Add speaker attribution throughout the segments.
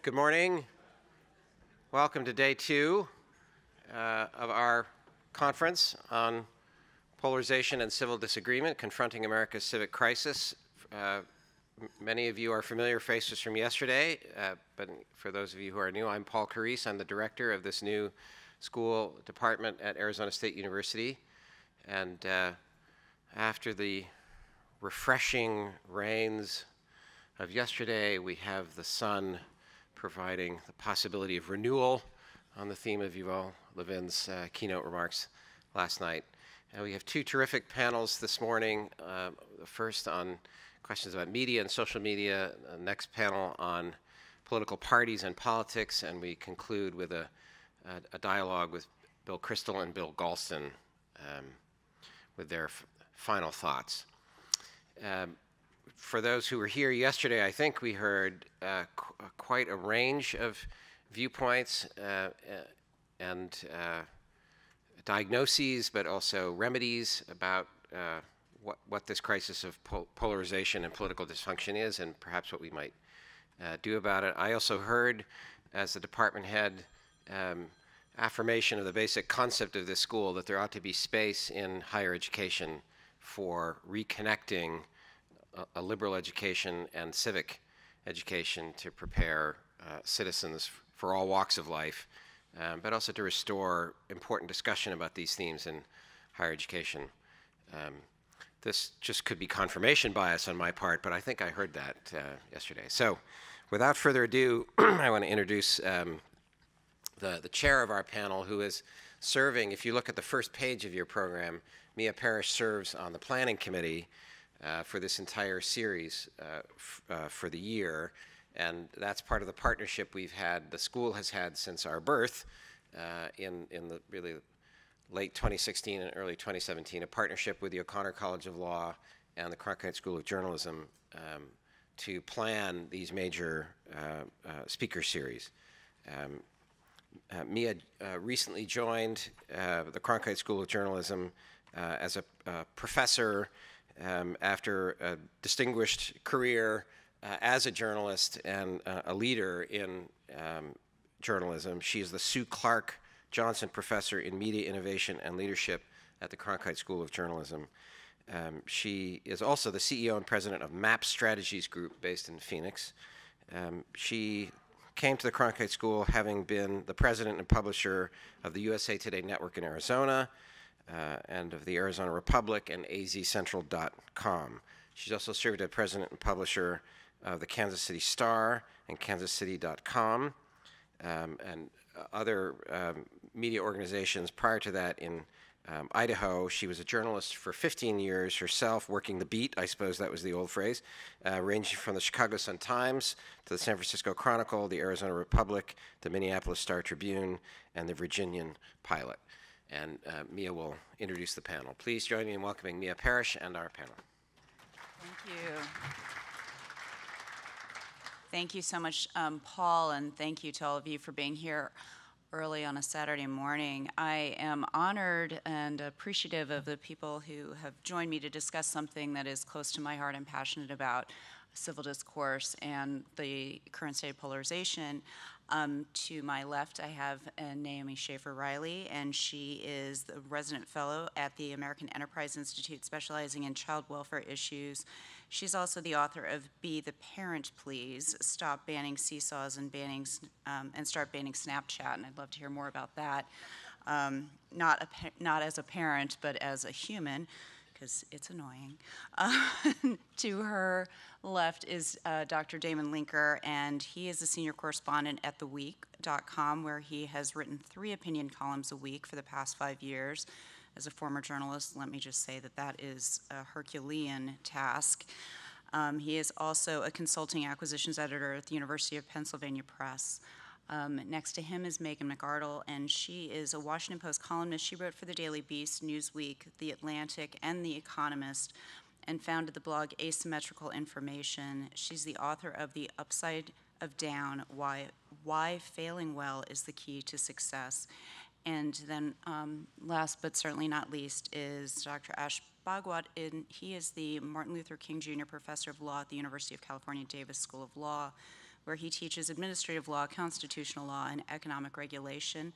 Speaker 1: Good morning. Welcome to day 2 of our conference on polarization and civil disagreement, confronting America's civic crisis. Many of you are familiar faces from yesterday, but for those of you who are new, I'm Paul Parrish. I'm the director of this new school department at Arizona State University. And after the refreshing rains of yesterday, we have the sun providing the possibility of renewal on the theme of Yuval Levin's keynote remarks last night. And we have 2 terrific panels this morning. The first on questions about media and social media, the next panel on political parties and politics, and we conclude with a dialogue with Bill Kristol and Bill Galston with their final thoughts. For those who were here yesterday, I think we heard quite a range of viewpoints and diagnoses, but also remedies about what this crisis of polarization and political dysfunction is, and perhaps what we might do about it. I also heard, as the department head, affirmation of the basic concept of this school, that there ought to be space in higher education for reconnecting a liberal education and civic education to prepare citizens for all walks of life, but also to restore important discussion about these themes in higher education. This just could be confirmation bias on my part, but I think I heard that yesterday. So without further ado, I want to introduce the chair of our panel, who is serving. If you look at the first page of your program, Mia Parrish serves on the planning committee for this entire series for the year, and that's part of the partnership the school has had since our birth in the really late 2016 and early 2017, a partnership with the O'Connor College of Law and the Cronkite School of Journalism to plan these major speaker series. Mia recently joined the Cronkite School of Journalism as a professor after a distinguished career as a journalist and a leader in journalism. She is the Sue Clark Johnson Professor in Media Innovation and Leadership at the Cronkite School of Journalism. She is also the CEO and president of MAP Strategies Group based in Phoenix. She came to the Cronkite School having been the president and publisher of the USA Today Network in Arizona, and of the Arizona Republic and azcentral.com. She's also served as president and publisher of the Kansas City Star and kansascity.com, and other media organizations prior to that in Idaho. She was a journalist for 15 years herself, working the beat, I suppose that was the old phrase, ranging from the Chicago Sun-Times to the San Francisco Chronicle, the Arizona Republic, the Minneapolis Star-Tribune, and the Virginian Pilot. And Mia will introduce the panel. Please join me in welcoming Mia Parrish and our panel.
Speaker 2: Thank you. Thank you so much, Paul, and thank you to all of you for being here early on a Saturday morning. I am honored and appreciative of the people who have joined me to discuss something that is close to my heart and passionate about, civil discourse and the current state of polarization. To my left, I have Naomi Schaefer Riley, and she is the resident fellow at the American Enterprise Institute, specializing in child welfare issues. She's also the author of Be the Parent, Please, Stop Banning Seesaws and Start Banning Snapchat, and I'd love to hear more about that. Not as a parent, but as a human, because it's annoying. To her left is Dr. Damon Linker, and he is the senior correspondent at theweek.com, where he has written 3 opinion columns a week for the past 5 years. As a former journalist, let me just say that that is a Herculean task. He is also a consulting acquisitions editor at the University of Pennsylvania Press. Next to him is Megan McArdle, and she is a Washington Post columnist. She wrote for the Daily Beast, Newsweek, The Atlantic, and The Economist, and founded the blog Asymmetrical Information. She's the author of The Upside of Down, Why Failing Well is the Key to Success. And then last but certainly not least is Dr. Bhagwat. He is the Martin Luther King Jr. Professor of Law at the University of California, Davis School of Law, where he teaches administrative law, constitutional law, and economic regulation.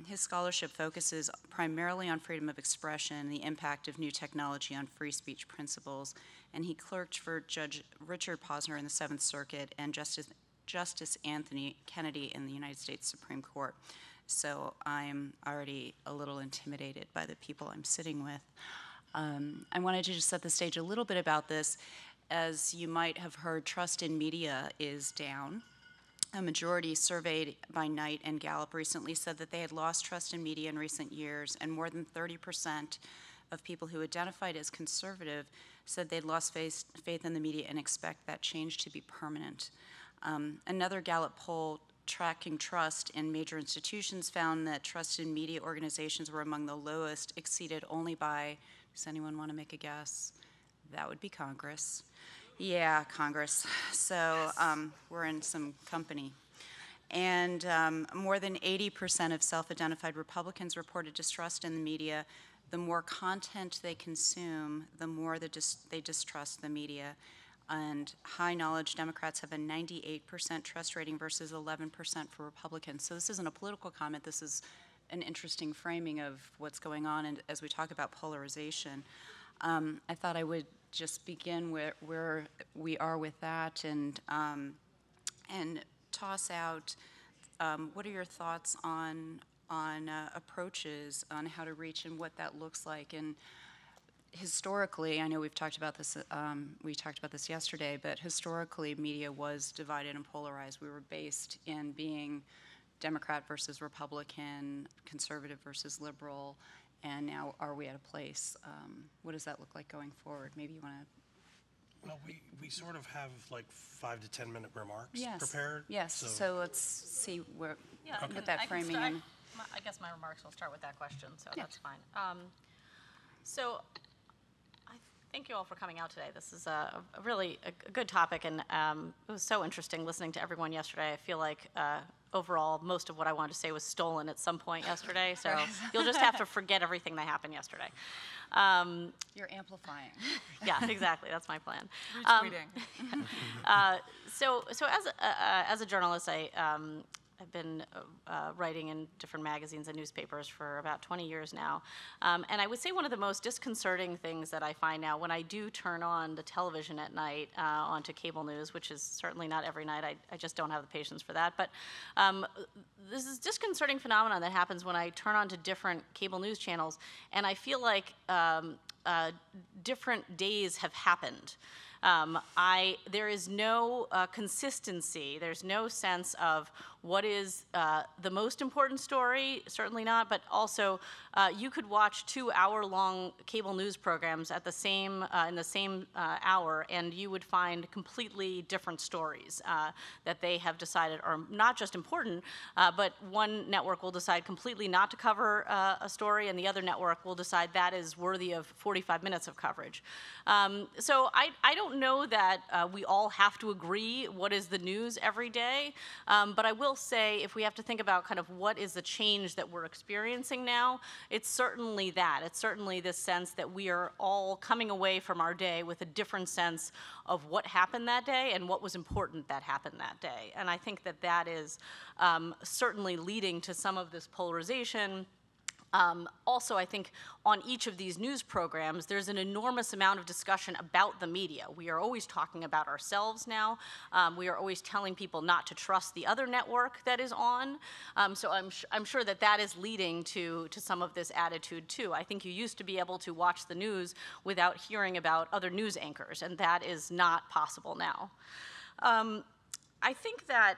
Speaker 2: His scholarship focuses primarily on freedom of expression, the impact of new technology on free speech principles, and he clerked for Judge Richard Posner in the Seventh Circuit and Justice Anthony Kennedy in the United States Supreme Court. So I'm already a little intimidated by the people I'm sitting with. I wanted to just set the stage a little bit about this. As you might have heard, trust in media is down. A majority surveyed by Knight and Gallup recently said that they had lost trust in media in recent years, and more than 30% of people who identified as conservative said they'd lost faith in the media and expect that change to be permanent. Another Gallup poll tracking trust in major institutions found that trust in media organizations were among the lowest, exceeded only by, does anyone want to make a guess? That would be Congress. Yeah, Congress. So we're in some company. And more than 80% of self-identified Republicans reported distrust in the media. The more content they consume, the more they distrust the media. And high-knowledge Democrats have a 98% trust rating versus 11% for Republicans. So this isn't a political comment. This is an interesting framing of what's going on and as we talk about polarization. I thought I would just begin where we are with that and toss out what are your thoughts on approaches on how to reach and what that looks like. And historically, I know we've talked about this. We talked about this yesterday, but historically, media was divided and polarized. We were based in being Democrat versus Republican, conservative versus liberal. And now, are we at a place? What does that look like going forward? Maybe you want to.
Speaker 3: Well, we sort of have like 5 to 10 minute remarks prepared.
Speaker 2: Yes. So let's see where with that framing.
Speaker 4: I guess my remarks will start with that question. So that's fine. So thank you all for coming out today. This is a really a good topic, and it was so interesting listening to everyone yesterday. I feel like overall, most of what I wanted to say was stolen at some point yesterday, so you'll just have to forget everything that happened yesterday.
Speaker 2: You're amplifying.
Speaker 4: Yeah, exactly. That's my plan.
Speaker 2: Retweeting.
Speaker 4: So as a journalist, I've been writing in different magazines and newspapers for about 20 years now. And I would say one of the most disconcerting things that I find now when I do turn on the television at night onto cable news, which is certainly not every night, I just don't have the patience for that, but this is disconcerting phenomenon that happens when I turn on to different cable news channels, and I feel like different days have happened. There is no consistency. There's no sense of what is the most important story, certainly not, but also you could watch 2-hour-long cable news programs at the same in the same hour, and you would find completely different stories that they have decided are not just important, but one network will decide completely not to cover a story, and the other network will decide that is worthy of 45 minutes of coverage. So I don't know that we all have to agree what is the news every day, but I will say if we have to think about kind of what is the change that we're experiencing now, it's certainly that. It's certainly this sense that we are all coming away from our day with a different sense of what happened that day and what was important that happened that day. And I think that that is certainly leading to some of this polarization. Also, I think on each of these news programs, there's an enormous amount of discussion about the media. We are always talking about ourselves now. We are always telling people not to trust the other network that is on. So I'm sure that that is leading to some of this attitude too. I think you used to be able to watch the news without hearing about other news anchors, and that is not possible now. I think that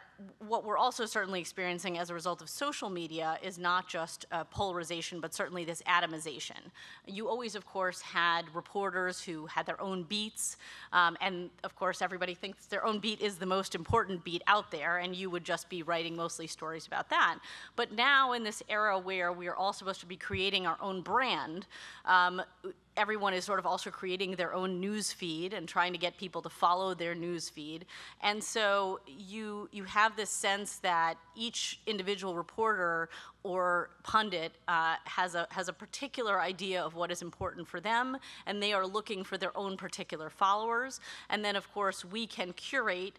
Speaker 4: what we're also certainly experiencing as a result of social media is not just polarization, but certainly this atomization. You always, of course, had reporters who had their own beats, and of course, everybody thinks their own beat is the most important beat out there, and you would just be writing mostly stories about that. But now, in this era where we are all supposed to be creating our own brand, everyone is sort of also creating their own news feed and trying to get people to follow their news feed. And so you have this sense that each individual reporter or pundit has a particular idea of what is important for them, and they are looking for their own particular followers. And then, of course, we can curate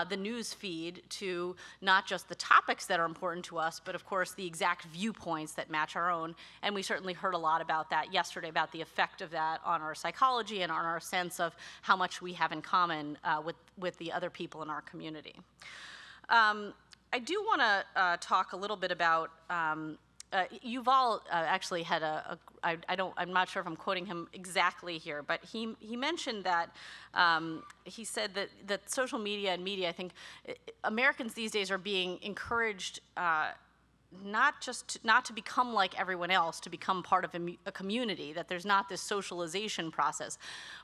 Speaker 4: the news feed to not just the topics that are important to us, but of course the exact viewpoints that match our own. And we certainly heard a lot about that yesterday, about the effect of that on our psychology and on our sense of how much we have in common with the other people in our community. I do want to talk a little bit about, Yuval actually had I'm not sure if I'm quoting him exactly here, but he mentioned that, he said that social media and media, I think Americans these days are being encouraged not to become like everyone else, to become part of a community, that there's not this socialization process,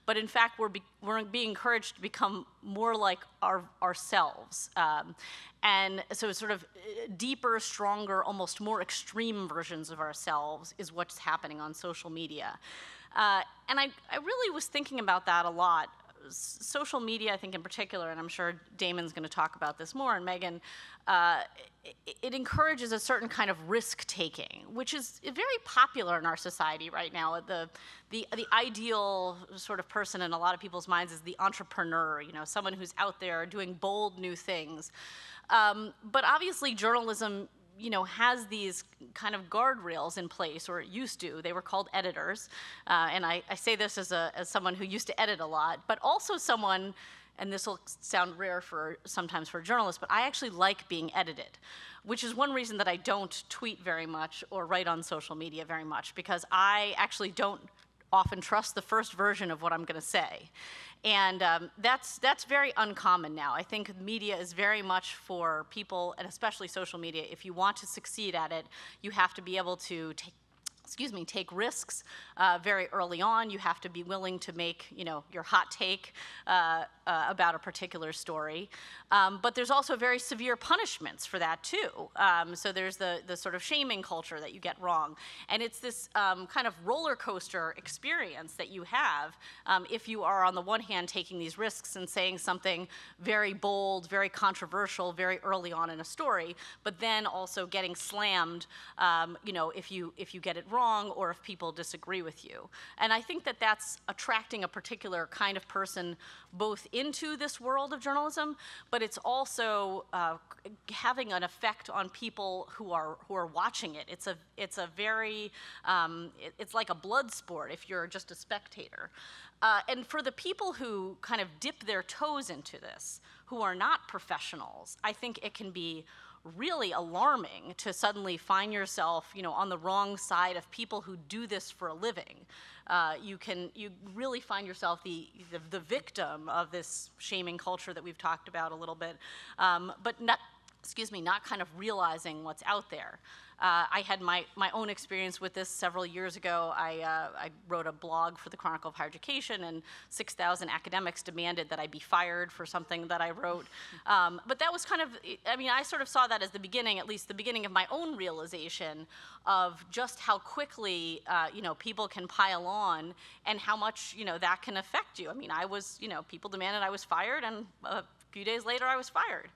Speaker 4: but in fact we're being encouraged to become more like ourselves. And so sort of deeper, stronger, almost more extreme versions of ourselves is what's happening on social media. And I really was thinking about that a lot. Social media, I think in particular, and I'm sure Damon's going to talk about this more, and Megan, it encourages a certain kind of risk-taking, which is very popular in our society right now. The ideal sort of person in a lot of people's minds is the entrepreneur, someone who's out there doing bold new things. But obviously journalism has these kind of guardrails in place, or it used to. They were called editors. And I say this as someone who used to edit a lot, but also someone, and this will sound rare sometimes for journalists, but I actually like being edited, which is one reason that I don't tweet very much or write on social media very much, because I actually don't often trust the first version of what I'm going to say. And that's very uncommon now. I think media is very much for people, and especially social media. If you want to succeed at it, you have to be able to take risks very early on. You have to be willing to make, your hot take about a particular story. But there's also very severe punishments for that too. So there's the sort of shaming culture that you get wrong. And it's this kind of roller coaster experience that you have if you are on the one hand taking these risks and saying something very bold, very controversial, very early on in a story, but then also getting slammed, if you get it wrong or if people disagree with you. And I think that that's attracting a particular kind of person both into this world of journalism, but it's also having an effect on people who are watching it. It's a very it's like a blood sport if you're just a spectator. And for the people who kind of dip their toes into this, who are not professionals, I think it can be really alarming to suddenly find yourself, on the wrong side of people who do this for a living. You really find yourself the victim of this shaming culture that we've talked about a little bit, but not kind of realizing what's out there. I had my own experience with this several years ago. I wrote a blog for the Chronicle of Higher Education, and 6,000 academics demanded that I be fired for something that I wrote. But that was kind of, I sort of saw that as the beginning, at least the beginning of my own realization of just how quickly, people can pile on and how much, that can affect you. I was, people demanded I was fired, and a few days later I was fired.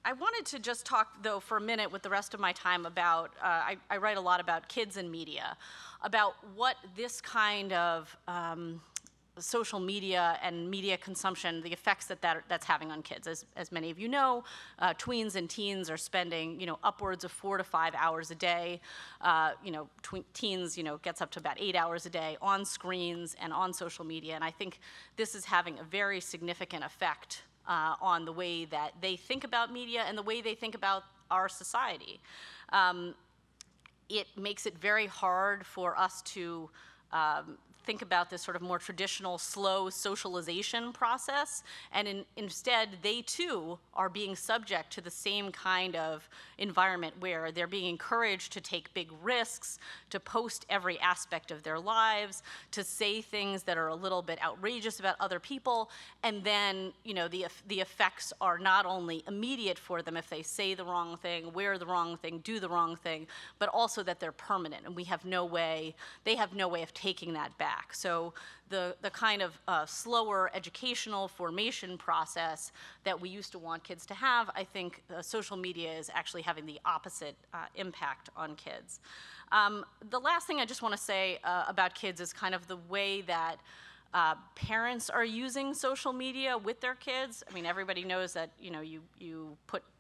Speaker 4: I wanted to just talk, though, for a minute with the rest of my time about, I write a lot about kids and media, about what this kind of social media and media consumption, the effects that's having on kids. As many of you know, tweens and teens are spending, upwards of 4 to 5 hours a day. Teens, gets up to about 8 hours a day on screens and on social media, and I think this is having a very significant effect on the way that they think about media and the way they think about our society. It makes it very hard for us to think about this sort of more traditional, slow socialization process, and instead they too are being subject to the same kind of environment where they're being encouraged to take big risks, to post every aspect of their lives, to say things that are a little bit outrageous about other people, and then, you know, the effects are not only immediate for them if they say the wrong thing, wear the wrong thing, do the wrong thing, but also that they're permanent, and they have no way of taking that back. So the kind of slower educational formation process that we used to want kids to have, I think social media is actually having the opposite impact on kids. The last thing I just want to say about kids is kind of the way that parents are using social media with their kids. I mean, everybody knows that, you know, you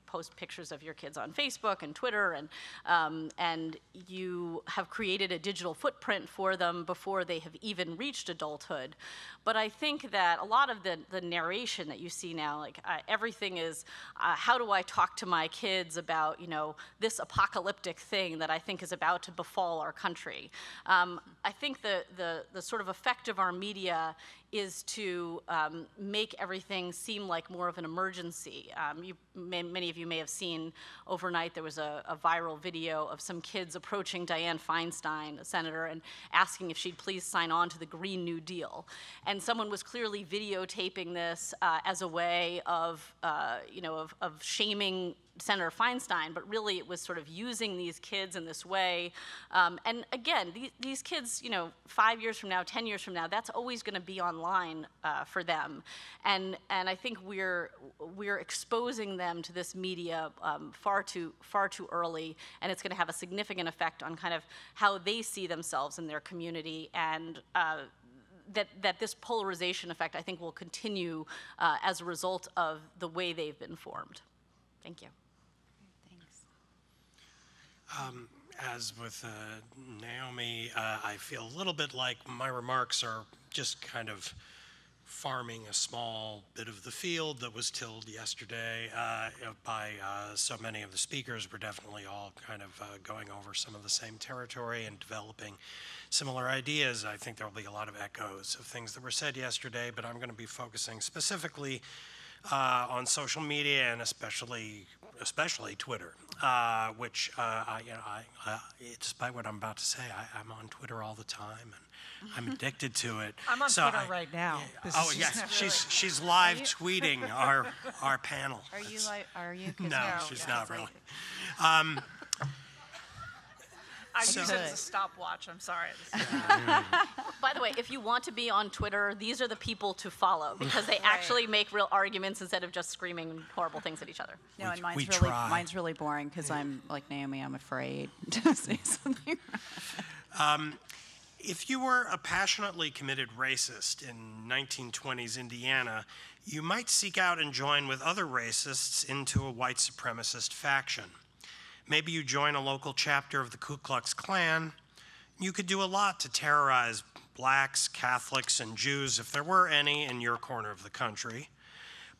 Speaker 4: post pictures of your kids on Facebook and Twitter, and you have created a digital footprint for them before they have even reached adulthood. But I think that a lot of the narration that you see now, like everything is, how do I talk to my kids about, you know, this apocalyptic thing that I think is about to befall our country? I think the sort of effect of our media is to make everything seem like more of an emergency. Many of you may have seen overnight there was a viral video of some kids approaching Dianne Feinstein, a senator, and asking if she'd please sign on to the Green New Deal. And someone was clearly videotaping this as a way of, you know, of shaming Senator Feinstein, but really it was sort of using these kids in this way. And again, these kids, you know, 5 years from now, 10 years from now, that's always going to be online for them. And I think we're exposing them to this media far too early, and it's going to have a significant effect on kind of how they see themselves in their community, and that this polarization effect, I think, will continue as a result of the way they've been formed. Thank you.
Speaker 3: As with Naomi, I feel a little bit like my remarks are just kind of farming a small bit of the field that was tilled yesterday by so many of the speakers. We're definitely all kind of going over some of the same territory and developing similar ideas. I think there will be a lot of echoes of things that were said yesterday, but I'm going to be focusing specifically on social media, and especially Twitter, which despite what I'm about to say, I'm on Twitter all the time, and I'm addicted to it.
Speaker 5: I'm on Twitter right now.
Speaker 3: Oh yes, she's live tweeting our panel.
Speaker 2: Are you like? Are you?
Speaker 3: No, she's not really.
Speaker 5: I use it as a stopwatch. I'm sorry.
Speaker 4: By the way, if you want to be on Twitter, these are the people to follow, because they actually make real arguments instead of just screaming horrible things at each other.
Speaker 2: No, and mine's really boring because I'm like Naomi. I'm afraid to say something.
Speaker 3: If you were a passionately committed racist in 1920s Indiana, you might seek out and join with other racists into a white supremacist faction. Maybe you join a local chapter of the Ku Klux Klan. You could do a lot to terrorize blacks, Catholics, and Jews, if there were any, in your corner of the country.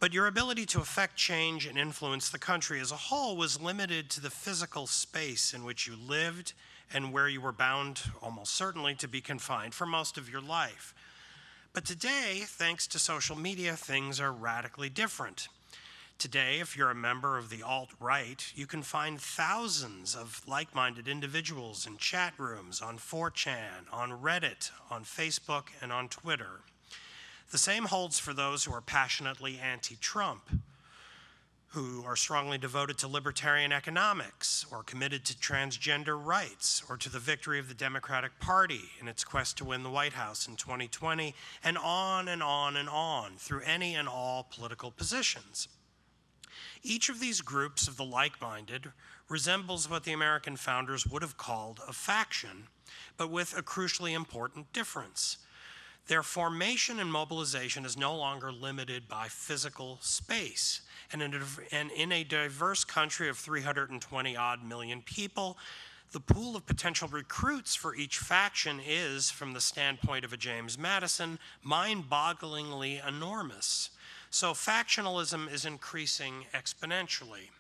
Speaker 3: But your ability to affect change and influence the country as a whole was limited to the physical space in which you lived and where you were bound, almost certainly, to be confined for most of your life. But today, thanks to social media, things are radically different. Today, if you're a member of the alt-right, you can find thousands of like-minded individuals in chat rooms, on 4chan, on Reddit, on Facebook, and on Twitter. The same holds for those who are passionately anti-Trump, who are strongly devoted to libertarian economics, or committed to transgender rights, or to the victory of the Democratic Party in its quest to win the White House in 2020, and on and on and on, through any and all political positions. Each of these groups of the like-minded resembles what the American founders would have called a faction, but with a crucially important difference. Their formation and mobilization is no longer limited by physical space. And in a diverse country of 320-odd million people, the pool of potential recruits for each faction is, from the standpoint of a James Madison, mind-bogglingly enormous. So factionalism is increasing exponentially.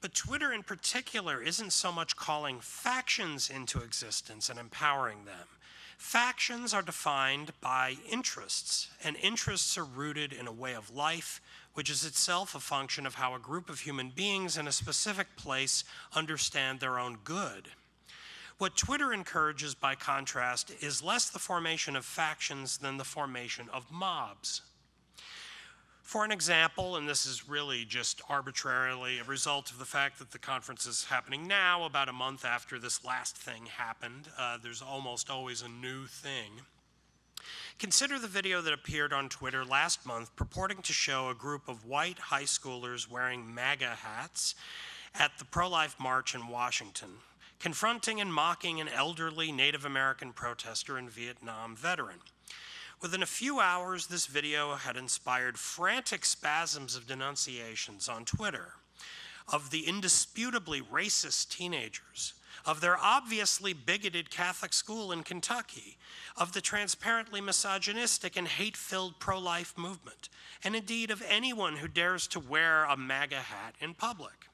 Speaker 3: But Twitter in particular isn't so much calling factions into existence and empowering them. Factions are defined by interests, and interests are rooted in a way of life, which is itself a function of how a group of human beings in a specific place understand their own good. What Twitter encourages, by contrast, is less the formation of factions than the formation of mobs. For an example, and this is really just arbitrarily a result of the fact that the conference is happening now, about a month after this last thing happened, there's almost always a new thing. Consider the video that appeared on Twitter last month purporting to show a group of white high schoolers wearing MAGA hats at the pro-life march in Washington, confronting and mocking an elderly Native American protester and Vietnam veteran. Within a few hours, this video had inspired frantic spasms of denunciations on Twitter of the indisputably racist teenagers, of their obviously bigoted Catholic school in Kentucky, of the transparently misogynistic and hate-filled pro-life movement, and indeed of anyone who dares to wear a MAGA hat in public.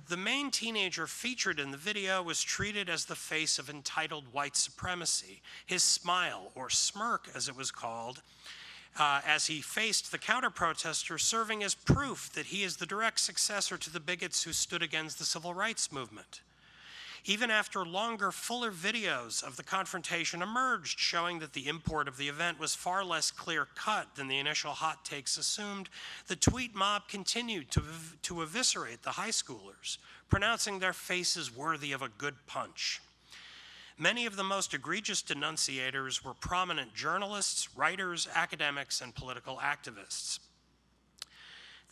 Speaker 3: The main teenager featured in the video was treated as the face of entitled white supremacy, his smile, or smirk as it was called, as he faced the counter-protester, serving as proof that he is the direct successor to the bigots who stood against the civil rights movement. Even after longer, fuller videos of the confrontation emerged, showing that the import of the event was far less clear-cut than the initial hot takes assumed, the tweet mob continued to eviscerate the high schoolers, pronouncing their faces worthy of a good punch. Many of the most egregious denunciators were prominent journalists, writers, academics, and political activists.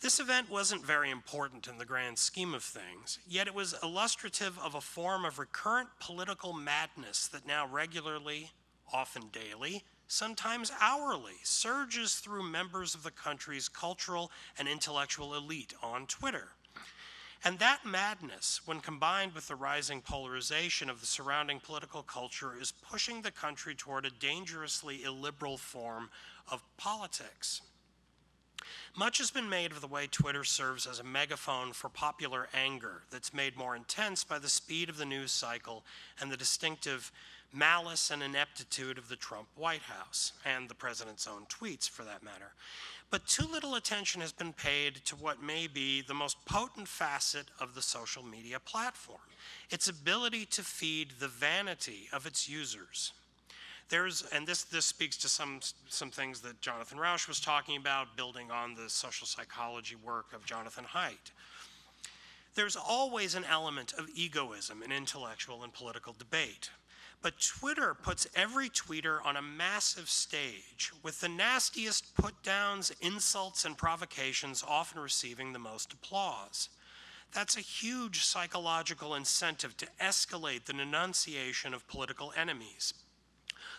Speaker 3: This event wasn't very important in the grand scheme of things, yet it was illustrative of a form of recurrent political madness that now regularly, often daily, sometimes hourly, surges through members of the country's cultural and intellectual elite on Twitter. And that madness, when combined with the rising polarization of the surrounding political culture, is pushing the country toward a dangerously illiberal form of politics. Much has been made of the way Twitter serves as a megaphone for popular anger that's made more intense by the speed of the news cycle and the distinctive malice and ineptitude of the Trump White House, and the president's own tweets for that matter. But too little attention has been paid to what may be the most potent facet of the social media platform, its ability to feed the vanity of its users. And this speaks to some things that Jonathan Rauch was talking about, building on the social psychology work of Jonathan Haidt. There's always an element of egoism in intellectual and political debate. But Twitter puts every tweeter on a massive stage, with the nastiest put-downs, insults, and provocations often receiving the most applause. That's a huge psychological incentive to escalate the denunciation of political enemies.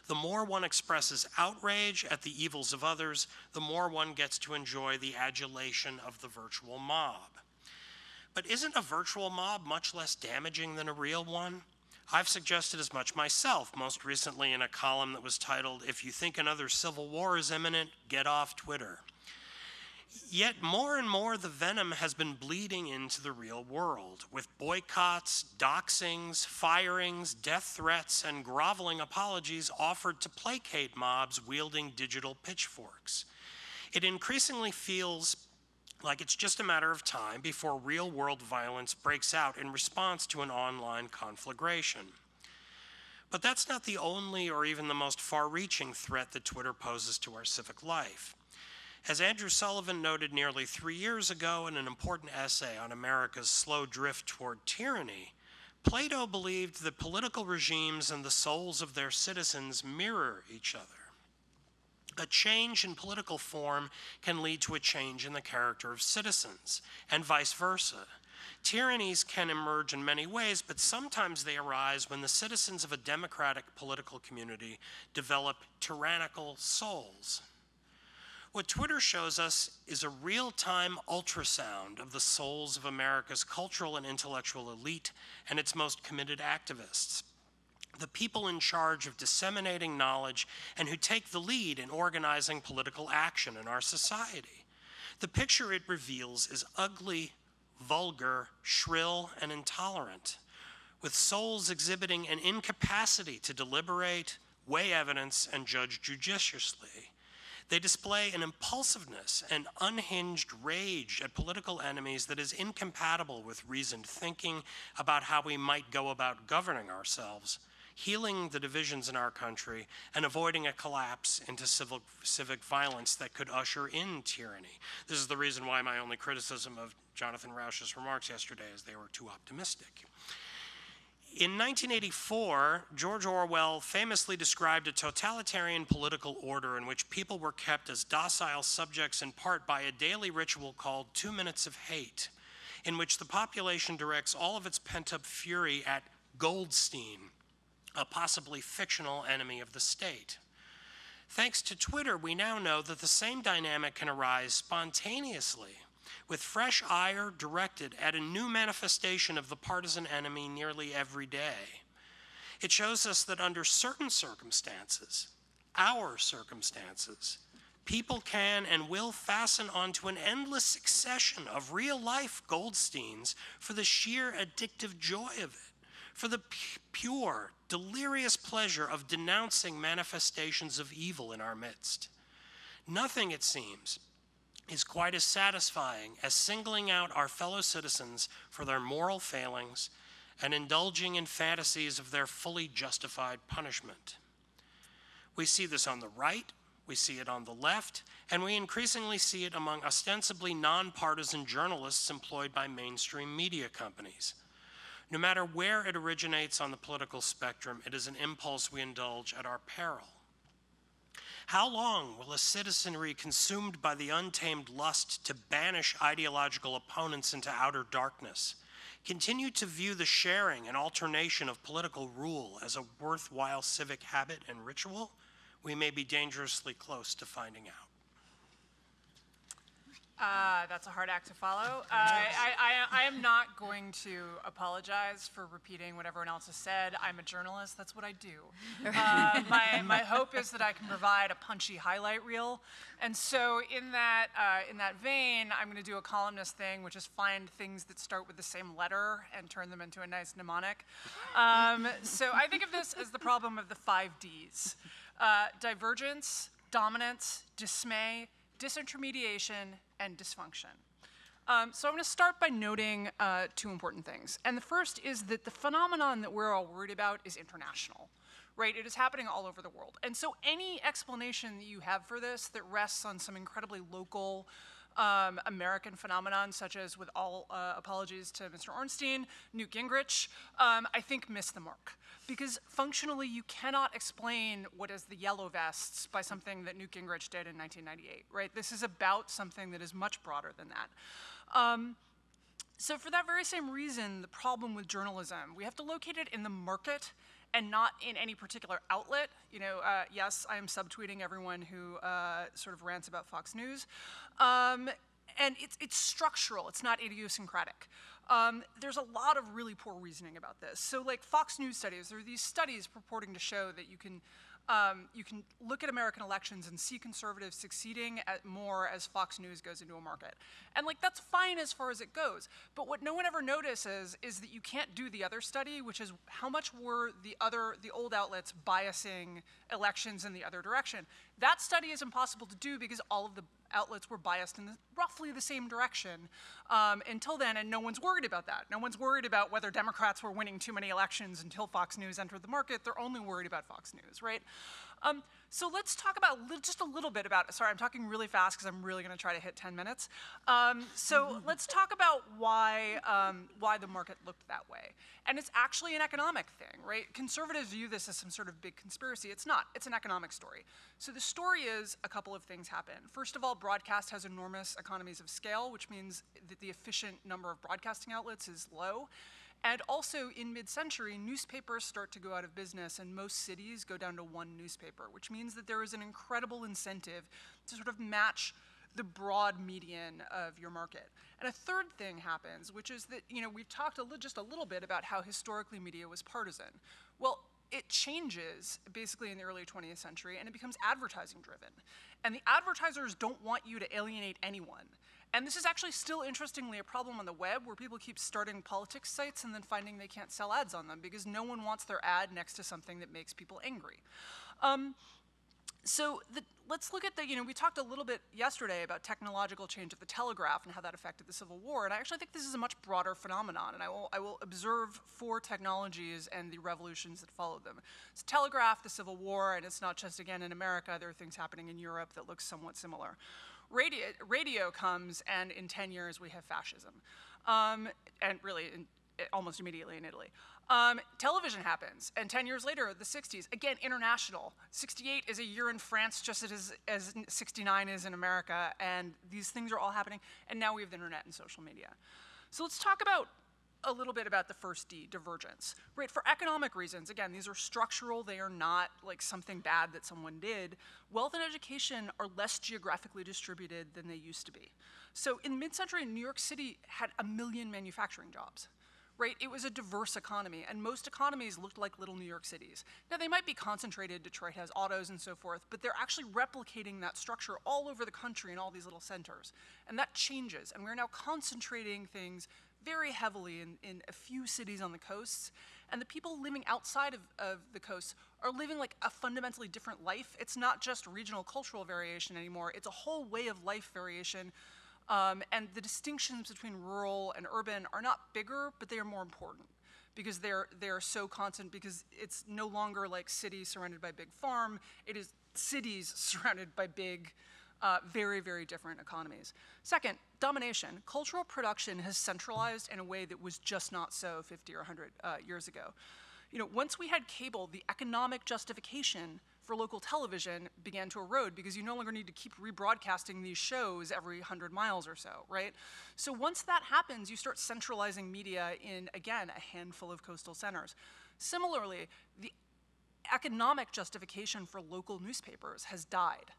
Speaker 3: The more one expresses outrage at the evils of others, the more one gets to enjoy the adulation of the virtual mob. But isn't a virtual mob much less damaging than a real one? I've suggested as much myself, most recently in a column that was titled, "If You Think Another Civil War is Imminent, Get Off Twitter." Yet more and more the venom has been bleeding into the real world, with boycotts, doxings, firings, death threats, and groveling apologies offered to placate mobs wielding digital pitchforks. It increasingly feels like it's just a matter of time before real-world violence breaks out in response to an online conflagration. But that's not the only or even the most far-reaching threat that Twitter poses to our civic life. As Andrew Sullivan noted nearly 3 years ago in an important essay on America's slow drift toward tyranny, Plato believed that political regimes and the souls of their citizens mirror each other. A change in political form can lead to a change in the character of citizens, and vice versa. Tyrannies can emerge in many ways, but sometimes they arise when the citizens of a democratic political community develop tyrannical souls. What Twitter shows us is a real-time ultrasound of the souls of America's cultural and intellectual elite and its most committed activists, the people in charge of disseminating knowledge and who take the lead in organizing political action in our society. The picture it reveals is ugly, vulgar, shrill, and intolerant, with souls exhibiting an incapacity to deliberate, weigh evidence, and judge judiciously. They display an impulsiveness and unhinged rage at political enemies that is incompatible with reasoned thinking about how we might go about governing ourselves, healing the divisions in our country, and avoiding a collapse into civic violence that could usher in tyranny. This is the reason why my only criticism of Jonathan Rauch's remarks yesterday is they were too optimistic. In 1984, George Orwell famously described a totalitarian political order in which people were kept as docile subjects in part by a daily ritual called 2 minutes of hate, in which the population directs all of its pent-up fury at Goldstein, a possibly fictional enemy of the state. Thanks to Twitter, we now know that the same dynamic can arise spontaneously, with fresh ire directed at a new manifestation of the partisan enemy nearly every day. It shows us that under certain circumstances, our circumstances, people can and will fasten onto an endless succession of real-life Goldsteins for the sheer addictive joy of it, for the pure, delirious pleasure of denouncing manifestations of evil in our midst. Nothing, it seems, is quite as satisfying as singling out our fellow citizens for their moral failings and indulging in fantasies of their fully justified punishment. We see this on the right, we see it on the left, and we increasingly see it among ostensibly nonpartisan journalists employed by mainstream media companies. No matter where it originates on the political spectrum, it is an impulse we indulge at our peril. How long will a citizenry consumed by the untamed lust to banish ideological opponents into outer darkness continue to view the sharing and alternation of political rule as a worthwhile civic habit and ritual? We may be dangerously close to finding out.
Speaker 5: That's a hard act to follow. I am not going to apologize for repeating what everyone else has said. I'm a journalist. That's what I do. My hope is that I can provide a punchy highlight reel. And so in that vein, I'm going to do a columnist thing, which is find things that start with the same letter and turn them into a nice mnemonic. So I think of this as the problem of the 5 Ds. Divergence, dominance, dismay, disintermediation, and dysfunction. So I'm going to start by noting 2 important things. And the first is that the phenomenon that we're all worried about is international, right? It is happening all over the world. And so any explanation that you have for this that rests on some incredibly local American phenomenon, such as, with all apologies to Mr. Ornstein, Newt Gingrich, I think missed the mark. Because functionally, you cannot explain what is the yellow vests by something that Newt Gingrich did in 1998, right? This is about something that is much broader than that. So for that very same reason, the problem with journalism, we have to locate it in the market and not in any particular outlet. You know, yes, I am subtweeting everyone who sort of rants about Fox News. And it's structural, it's not idiosyncratic. There's a lot of really poor reasoning about this. So like Fox News studies, there are these studies purporting to show that you can look at American elections and see conservatives succeeding at more as Fox News goes into a market. And like that's fine as far as it goes. But what no one ever notices is that you can't do the other study, which is how much were the old outlets biasing elections in the other direction. That study is impossible to do because all of the outlets were biased in roughly the same direction until then, and no one's worried about that. No one's worried about whether Democrats were winning too many elections until Fox News entered the market. They're only worried about Fox News, right? So let's talk about just a little bit about, sorry, I'm talking really fast because I'm really going to try to hit 10 minutes. So let's talk about why the market looked that way. And it's actually an economic thing, right? Conservatives view this as some sort of big conspiracy. It's not. It's an economic story. So the story is a couple of things happen. First of all, broadcast has enormous economies of scale, which means that the efficient number of broadcasting outlets is low. And also, in mid-century, newspapers start to go out of business, and most cities go down to 1 newspaper, which means that there is an incredible incentive to sort of match the broad median of your market. And a third thing happens, which is that, you know, we've talked just a little bit about how historically media was partisan. Well, it changes basically in the early 20th century, and it becomes advertising driven. And the advertisers don't want you to alienate anyone. And this is actually still, interestingly, a problem on the web where people keep starting politics sites and then finding they can't sell ads on them because no one wants their ad next to something that makes people angry. Let's look at we talked a little bit yesterday about technological change of the telegraph and how that affected the Civil War, and I actually think this is a much broader phenomenon, and I will observe 4 technologies and the revolutions that followed them. It's telegraph, the Civil War, and it's not just, again, in America, there are things happening in Europe that look somewhat similar. Radio comes, and in 10 years we have fascism, and really almost immediately in Italy. Television happens, and 10 years later, the 60s, again, international. 68 is a year in France just as 69 is in America, and these things are all happening, and now we have the internet and social media. So let's talk about a little bit about the first D, divergence. Right, for economic reasons, again, these are structural, they are not like something bad that someone did. Wealth and education are less geographically distributed than they used to be. So in mid-century, New York City had 1 million manufacturing jobs. Right, it was a diverse economy, and most economies looked like little New York cities. Now, they might be concentrated, Detroit has autos and so forth, but they're actually replicating that structure all over the country in all these little centers. And that changes, and we're now concentrating things very heavily in a few cities on the coasts, and the people living outside of the coasts are living like a fundamentally different life. It's not just regional cultural variation anymore, it's a whole way of life variation. And the distinctions between rural and urban are not bigger, but they are more important because they're so constant, because it's no longer like cities surrounded by big farm, it is cities surrounded by big, very, very different economies. Second, domination. Cultural production has centralized in a way that was just not so 50 or 100 years ago. Once we had cable, the economic justification for local television began to erode because you no longer need to keep rebroadcasting these shows every 100 miles or so, right? So once that happens, you start centralizing media in, again, a handful of coastal centers. Similarly, the economic justification for local newspapers has died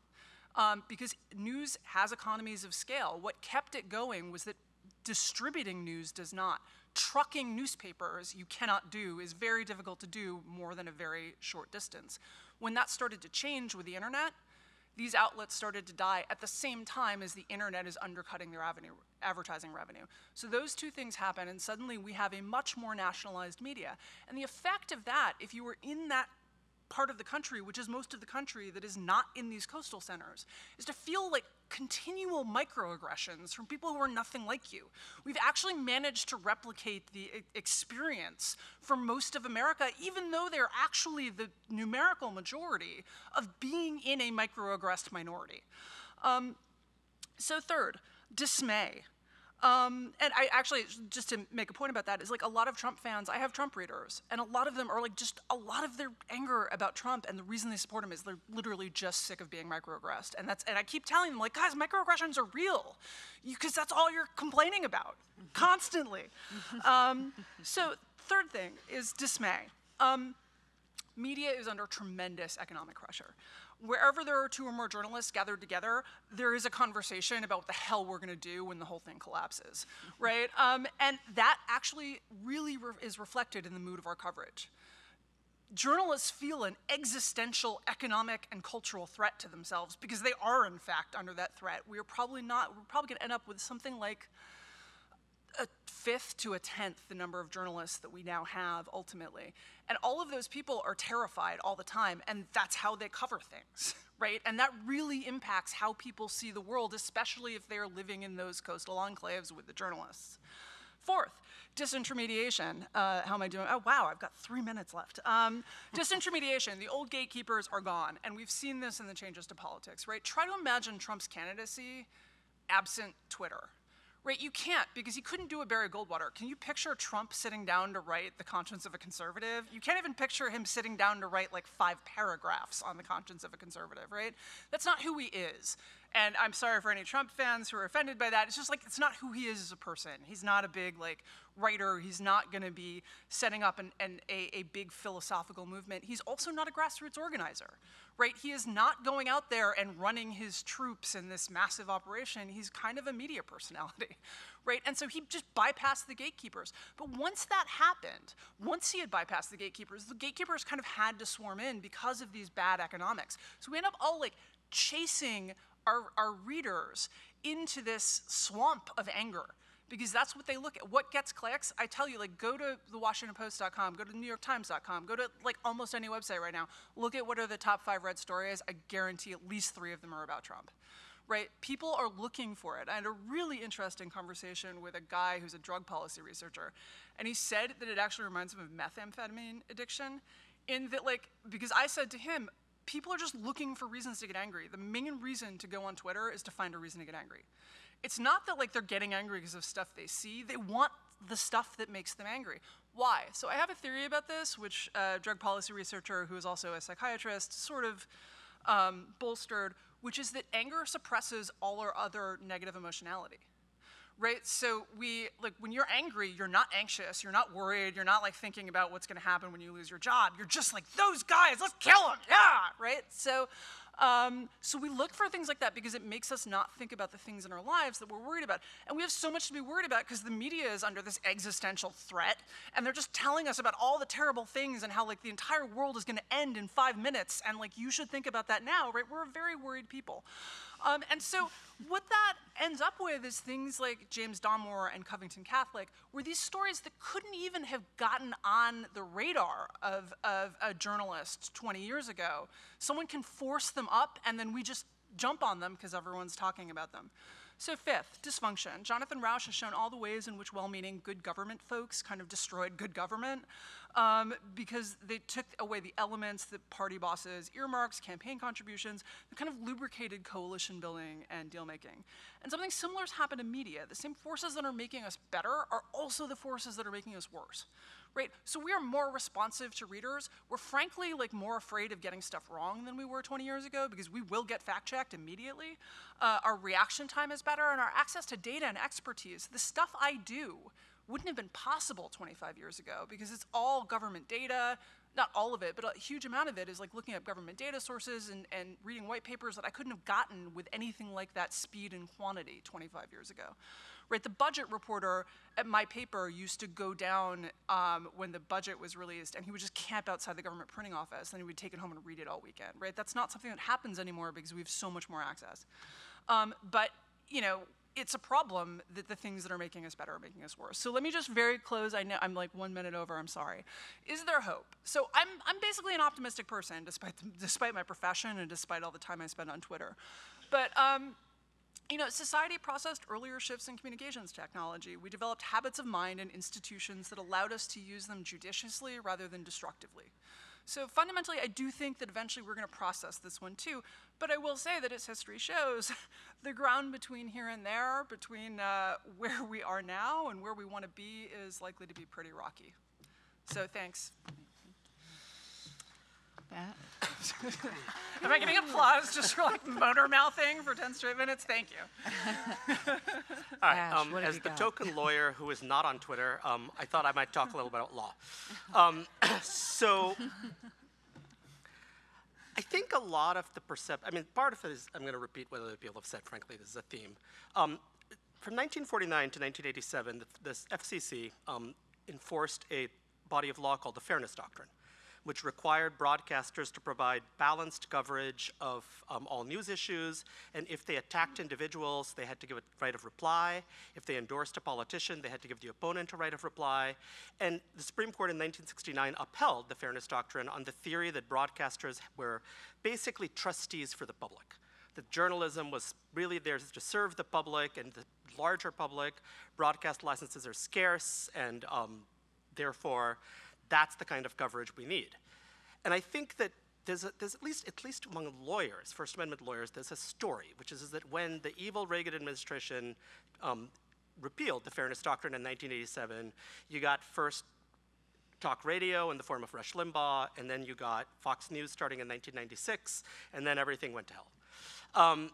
Speaker 5: because news has economies of scale. What kept it going was that distributing news does not. Trucking newspapers you cannot do, is very difficult to do more than a very short distance. When that started to change with the internet, these outlets started to die at the same time as the internet is undercutting their advertising revenue. So those two things happen, and suddenly we have a much more nationalized media. And the effect of that, if you were in that part of the country, which is most of the country that is not in these coastal centers, is to feel like continual microaggressions from people who are nothing like you. We've actually managed to replicate the experience for most of America, even though they're actually the numerical majority of being in a microaggressed minority. So third, dismay. And I actually, just to make a point about that, is like a lot of Trump fans, I have Trump readers, and a lot of them are like just a lot of their anger about Trump, and the reason they support him is they're literally just sick of being microaggressed. And I keep telling them, like, guys, microaggressions are real, because that's all you're complaining about, constantly. So third thing is dismay. Media is under tremendous economic pressure. Wherever there are 2 or more journalists gathered together, there is a conversation about what the hell we're gonna do when the whole thing collapses, right? And that actually really is reflected in the mood of our coverage. Journalists feel an existential economic and cultural threat to themselves because they are, in fact, under that threat. We're probably gonna end up with something like a 5th to a 10th the number of journalists that we now have ultimately. And all of those people are terrified all the time, and that's how they cover things, right? And that really impacts how people see the world, especially if they're living in those coastal enclaves with the journalists. Fourth, disintermediation. How am I doing? Oh, wow, I've got 3 minutes left. Disintermediation, the old gatekeepers are gone, and we've seen this in the changes to politics, right? Try to imagine Trump's candidacy absent Twitter. Right, you can't, because he couldn't do a Barry Goldwater. Can you picture Trump sitting down to write The Conscience of a Conservative? You can't even picture him sitting down to write like 5 paragraphs on the conscience of a conservative, right? That's not who he is. And I'm sorry for any Trump fans who are offended by that. It's just like, it's not who he is as a person. He's not a big like writer. He's not gonna be setting up a big philosophical movement. He's also not a grassroots organizer, right? He is not going out there and running his troops in this massive operation. He's kind of a media personality, right? And so he just bypassed the gatekeepers. But once that happened, once he had bypassed the gatekeepers kind of had to swarm in because of these bad economics. So we end up all like chasing our readers into this swamp of anger, because that's what they look at. What gets clicks? I tell you, like, go to thewashingtonpost.com, go to newyorktimes.com, go to like almost any website right now. Look at what are the top 5 read stories. I guarantee at least 3 of them are about Trump. Right? People are looking for it. I had a really interesting conversation with a guy who's a drug policy researcher, and he said that it actually reminds him of methamphetamine addiction, in that, like, because I said to him, people are just looking for reasons to get angry. The main reason to go on Twitter is to find a reason to get angry. It's not that, like, they're getting angry because of stuff they see. They want the stuff that makes them angry. Why? So I have a theory about this, which a drug policy researcher who is also a psychiatrist sort of bolstered, which is that anger suppresses all our other negative emotionality, right? So when you're angry, you're not anxious, you're not worried, you're not like thinking about what's gonna happen when you lose your job. You're just like, those guys, let's kill them, yeah, right? So we look for things like that because it makes us not think about the things in our lives that we're worried about. And we have so much to be worried about because the media is under this existential threat, and they're just telling us about all the terrible things and how, like, the entire world is gonna end in 5 minutes, and, like, you should think about that now, right? We're a very worried people. And so what that ends up with is things like James Donmore and Covington Catholic, where these stories that couldn't even have gotten on the radar of a journalist 20 years ago, someone can force them up, and then we just jump on them because everyone's talking about them. So 5th, dysfunction. Jonathan Rauch has shown all the ways in which well-meaning good government folks kind of destroyed good government because they took away the elements that party bosses, earmarks, campaign contributions, that kind of lubricated coalition building and deal making. And something similar has happened in media. The same forces that are making us better are also the forces that are making us worse. Right? So we are more responsive to readers. We're frankly, like, more afraid of getting stuff wrong than we were 20 years ago because we will get fact-checked immediately. Our reaction time is better, and our access to data and expertise, the stuff I do, wouldn't have been possible 25 years ago because it's all government data. Not all of it, but a huge amount of it is like looking up government data sources and reading white papers that I couldn't have gotten with anything like that speed and quantity 25 years ago. Right, the budget reporter at my paper used to go down when the budget was released, and he would just camp outside the government printing office, and he would take it home and read it all weekend, right? That's not something that happens anymore because we have so much more access. But, you know, it's a problem that the things that are making us better are making us worse. So let me just very close. I know I'm like 1 minute over, I'm sorry. Is there hope? So I'm basically an optimistic person despite my profession and despite all the time I spend on Twitter. But, you know, society processed earlier shifts in communications technology. We developed habits of mind and institutions that allowed us to use them judiciously rather than destructively. So fundamentally, I do think that eventually we're going to process this one too. But I will say that as history shows, the ground between here and there, between where we are now and where we want to be, is likely to be pretty rocky. So thanks. Am I getting applause just for like motor mouthing for 10 straight minutes? Thank you.
Speaker 6: All right, as the token lawyer who is not on Twitter, I thought I might talk a little bit about law. So I think a lot of the perception, I mean, part of it is, I'm going to repeat what other people have said, frankly, this is a theme. From 1949 to 1987, this FCC enforced a body of law called the Fairness Doctrine, which required broadcasters to provide balanced coverage of all news issues, and if they attacked individuals, they had to give a right of reply. If they endorsed a politician, they had to give the opponent a right of reply. And the Supreme Court in 1969 upheld the Fairness Doctrine on the theory that broadcasters were basically trustees for the public. That journalism was really there to serve the public and the larger public. Broadcast licenses are scarce, and therefore, that's the kind of coverage we need. And I think that there's at least among lawyers, First Amendment lawyers, there's a story, which is that when the evil Reagan administration repealed the Fairness Doctrine in 1987, you got first talk radio in the form of Rush Limbaugh, and then you got Fox News starting in 1996, and then everything went to hell.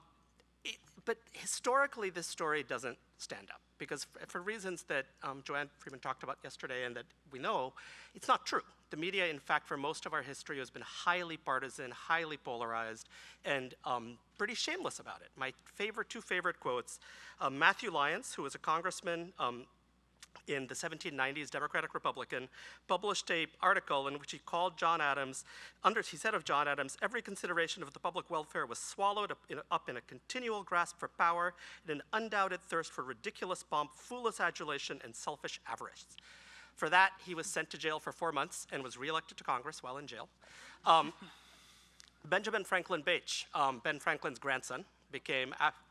Speaker 6: But historically, this story doesn't stand up, because for reasons that Joanne Freeman talked about yesterday and that we know, it's not true. The media, in fact, for most of our history has been highly partisan, highly polarized, and pretty shameless about it. My two favorite quotes, Matthew Lyons, who was a congressman in the 1790s, Democratic Republican, published an article in which he called John Adams, he said of John Adams, every consideration of the public welfare was swallowed up in a continual grasp for power and an undoubted thirst for ridiculous pomp, foolish adulation, and selfish avarice. For that, he was sent to jail for 4 months and was reelected to Congress while in jail. Benjamin Franklin Bache, Ben Franklin's grandson,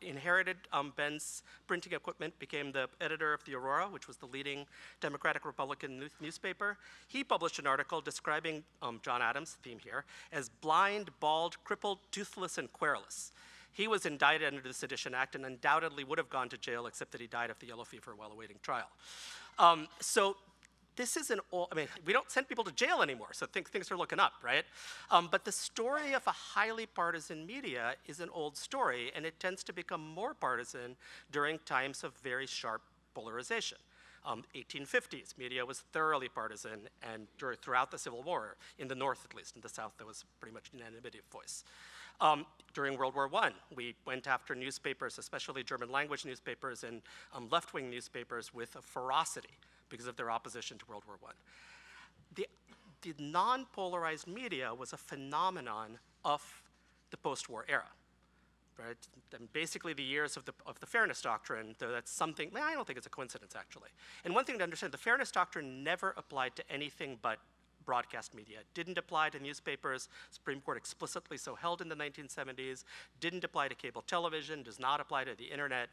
Speaker 6: inherited Ben's printing equipment, became the editor of the Aurora, which was the leading Democratic Republican newspaper. He published an article describing John Adams, theme here, as blind, bald, crippled, toothless, and querulous. He was indicted under the Sedition Act and undoubtedly would have gone to jail, except that he died of the yellow fever while awaiting trial. So this isn't all, I mean, we don't send people to jail anymore, so things are looking up, right? But the story of a highly partisan media is an old story, and it tends to become more partisan during times of very sharp polarization. 1850s, media was thoroughly partisan, and throughout the Civil War, in the North at least. In the South, there was pretty much unanimity of voice. During World War I, we went after newspapers, especially German language newspapers and left-wing newspapers, with a ferocity because of their opposition to World War I. The non-polarized media was a phenomenon of the post-war era, right? And basically the years of the Fairness Doctrine, though that's something, I don't think it's a coincidence actually. And one thing to understand, the Fairness Doctrine never applied to anything but broadcast media. It didn't apply to newspapers. Supreme Court explicitly so held in the 1970s, didn't apply to cable television, does not apply to the internet,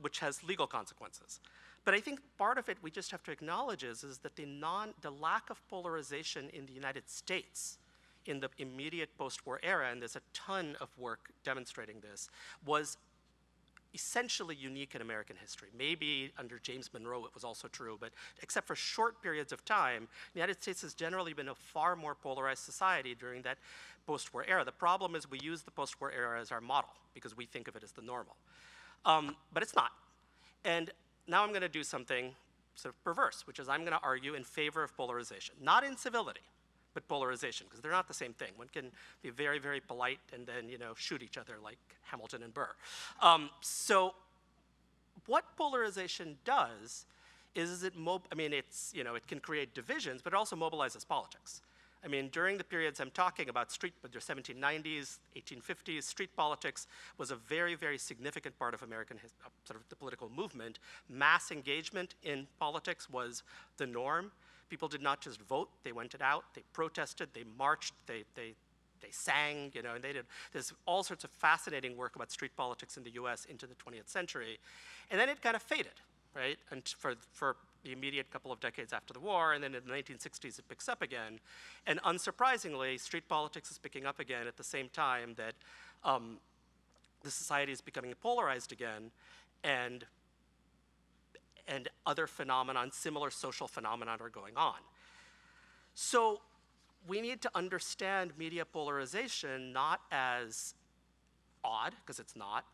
Speaker 6: which has legal consequences. But I think part of it we just have to acknowledge is that the lack of polarization in the United States in the immediate post-war era, and there's a ton of work demonstrating this, was essentially unique in American history. Maybe under James Monroe it was also true, but except for short periods of time, the United States has generally been a far more polarized society during that post-war era. The problem is we use the post-war era as our model because we think of it as the normal. But it's not. And now I'm going to do something sort of perverse, which is I'm going to argue in favor of polarization. Not incivility, but polarization, because they're not the same thing. One can be very, very polite and then, shoot each other like Hamilton and Burr. So what polarization does is it can create divisions, but it also mobilizes politics. I mean, during the periods I'm talking about, the 1790s, 1850s, street politics was a very, very significant part of American sort of the political movement. Mass engagement in politics was the norm. People did not just vote, they went out, they protested, they marched, they sang, and there's all sorts of fascinating work about street politics in the US into the 20th century. And then it kind of faded, right? And for the immediate couple of decades after the war, and then in the 1960s it picks up again. And unsurprisingly, street politics is picking up again at the same time that the society is becoming polarized again, and other phenomenon, similar social phenomenon are going on. So we need to understand media polarization not as odd, because it's not,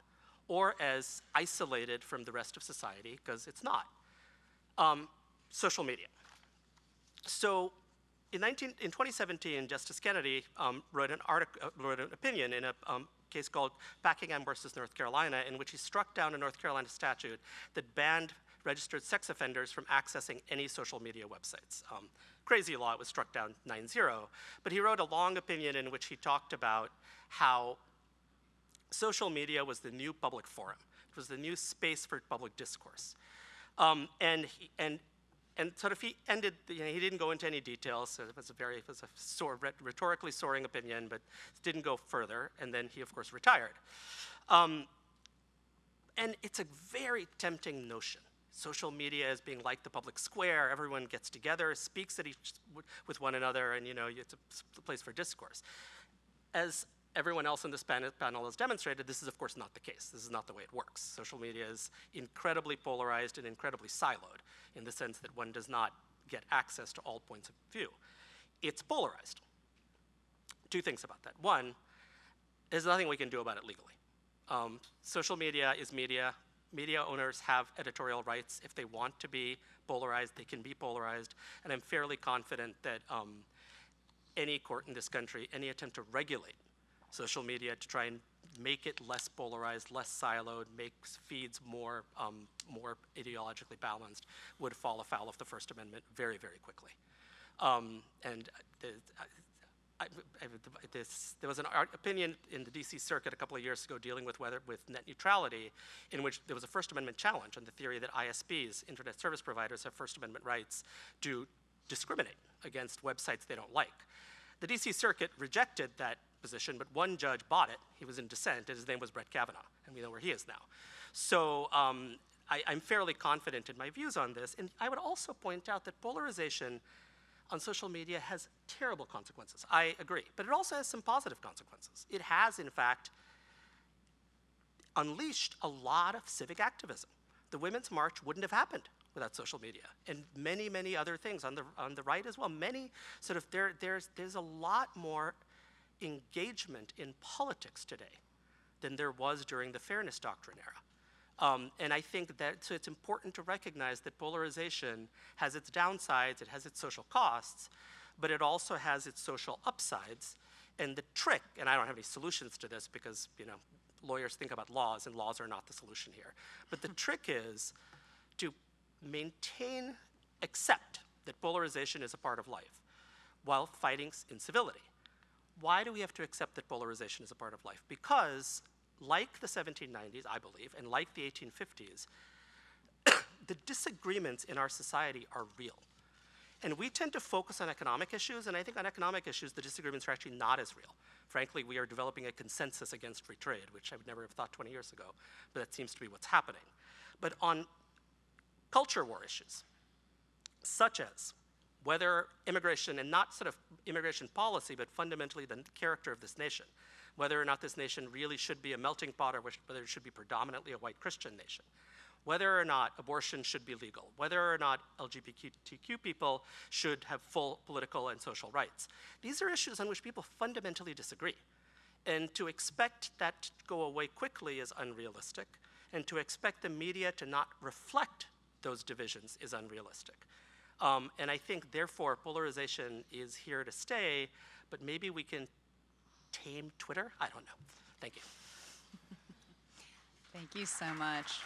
Speaker 6: or as isolated from the rest of society, because it's not. Social media. So in 2017, Justice Kennedy wrote an opinion in a case called Packingham versus North Carolina, in which he struck down a North Carolina statute that banned registered sex offenders from accessing any social media websites. Crazy law, it was struck down 9-0, but he wrote a long opinion in which he talked about how social media was the new public forum. It was the new space for public discourse. And sort of he ended, he didn't go into any details, so it was a rhetorically soaring opinion, but didn't go further, and then he, of course, retired. And it's a very tempting notion. Social media as being like the public square, everyone gets together, speaks with one another, and it's a place for discourse. As everyone else in this panel has demonstrated, this is of course not the case. This is not the way it works. Social media is incredibly polarized and incredibly siloed in the sense that one does not get access to all points of view. It's polarized. Two things about that. One, there's nothing we can do about it legally. Social media is media. Media owners have editorial rights. If they want to be polarized, they can be polarized. And I'm fairly confident that any court in this country, any attempt to regulate social media to try and make it less polarized, less siloed, makes feeds more ideologically balanced, would fall afoul of the First Amendment very, very quickly. There was an opinion in the DC Circuit a couple of years ago dealing with net neutrality, in which there was a First Amendment challenge on the theory that ISPs, internet service providers, have First Amendment rights to discriminate against websites they don't like. The DC Circuit rejected that position, but one judge bought it. He was in dissent, and his name was Brett Kavanaugh, and we know where he is now. So I'm fairly confident in my views on this, and I would also point out that polarization on social media has terrible consequences. I agree, but it also has some positive consequences. It has, in fact, unleashed a lot of civic activism. The Women's March wouldn't have happened without social media, and many, many other things on the right as well. Many sort of there's a lot more engagement in politics today than there was during the Fairness Doctrine era. And I think that so it's important to recognize that polarization has its downsides, it has its social costs, but it also has its social upsides. And the trick, and I don't have any solutions to this because lawyers think about laws, and laws are not the solution here. But the trick is to accept that polarization is a part of life while fighting incivility. Why do we have to accept that polarization is a part of life? Because like the 1790s, I believe, and like the 1850s, the disagreements in our society are real. And we tend to focus on economic issues, and I think on economic issues, the disagreements are actually not as real. Frankly, we are developing a consensus against free trade, which I would never have thought 20 years ago, but that seems to be what's happening. But on culture war issues, such as whether immigration, and not sort of immigration policy, but fundamentally the character of this nation, whether or not this nation really should be a melting pot or whether it should be predominantly a white Christian nation, whether or not abortion should be legal, whether or not LGBTQ people should have full political and social rights. These are issues on which people fundamentally disagree. And to expect that to go away quickly is unrealistic, and to expect the media to not reflect those divisions is unrealistic. And I think, therefore, polarization is here to stay, but maybe we can tame Twitter? I don't know. Thank you.
Speaker 2: Thank you so much.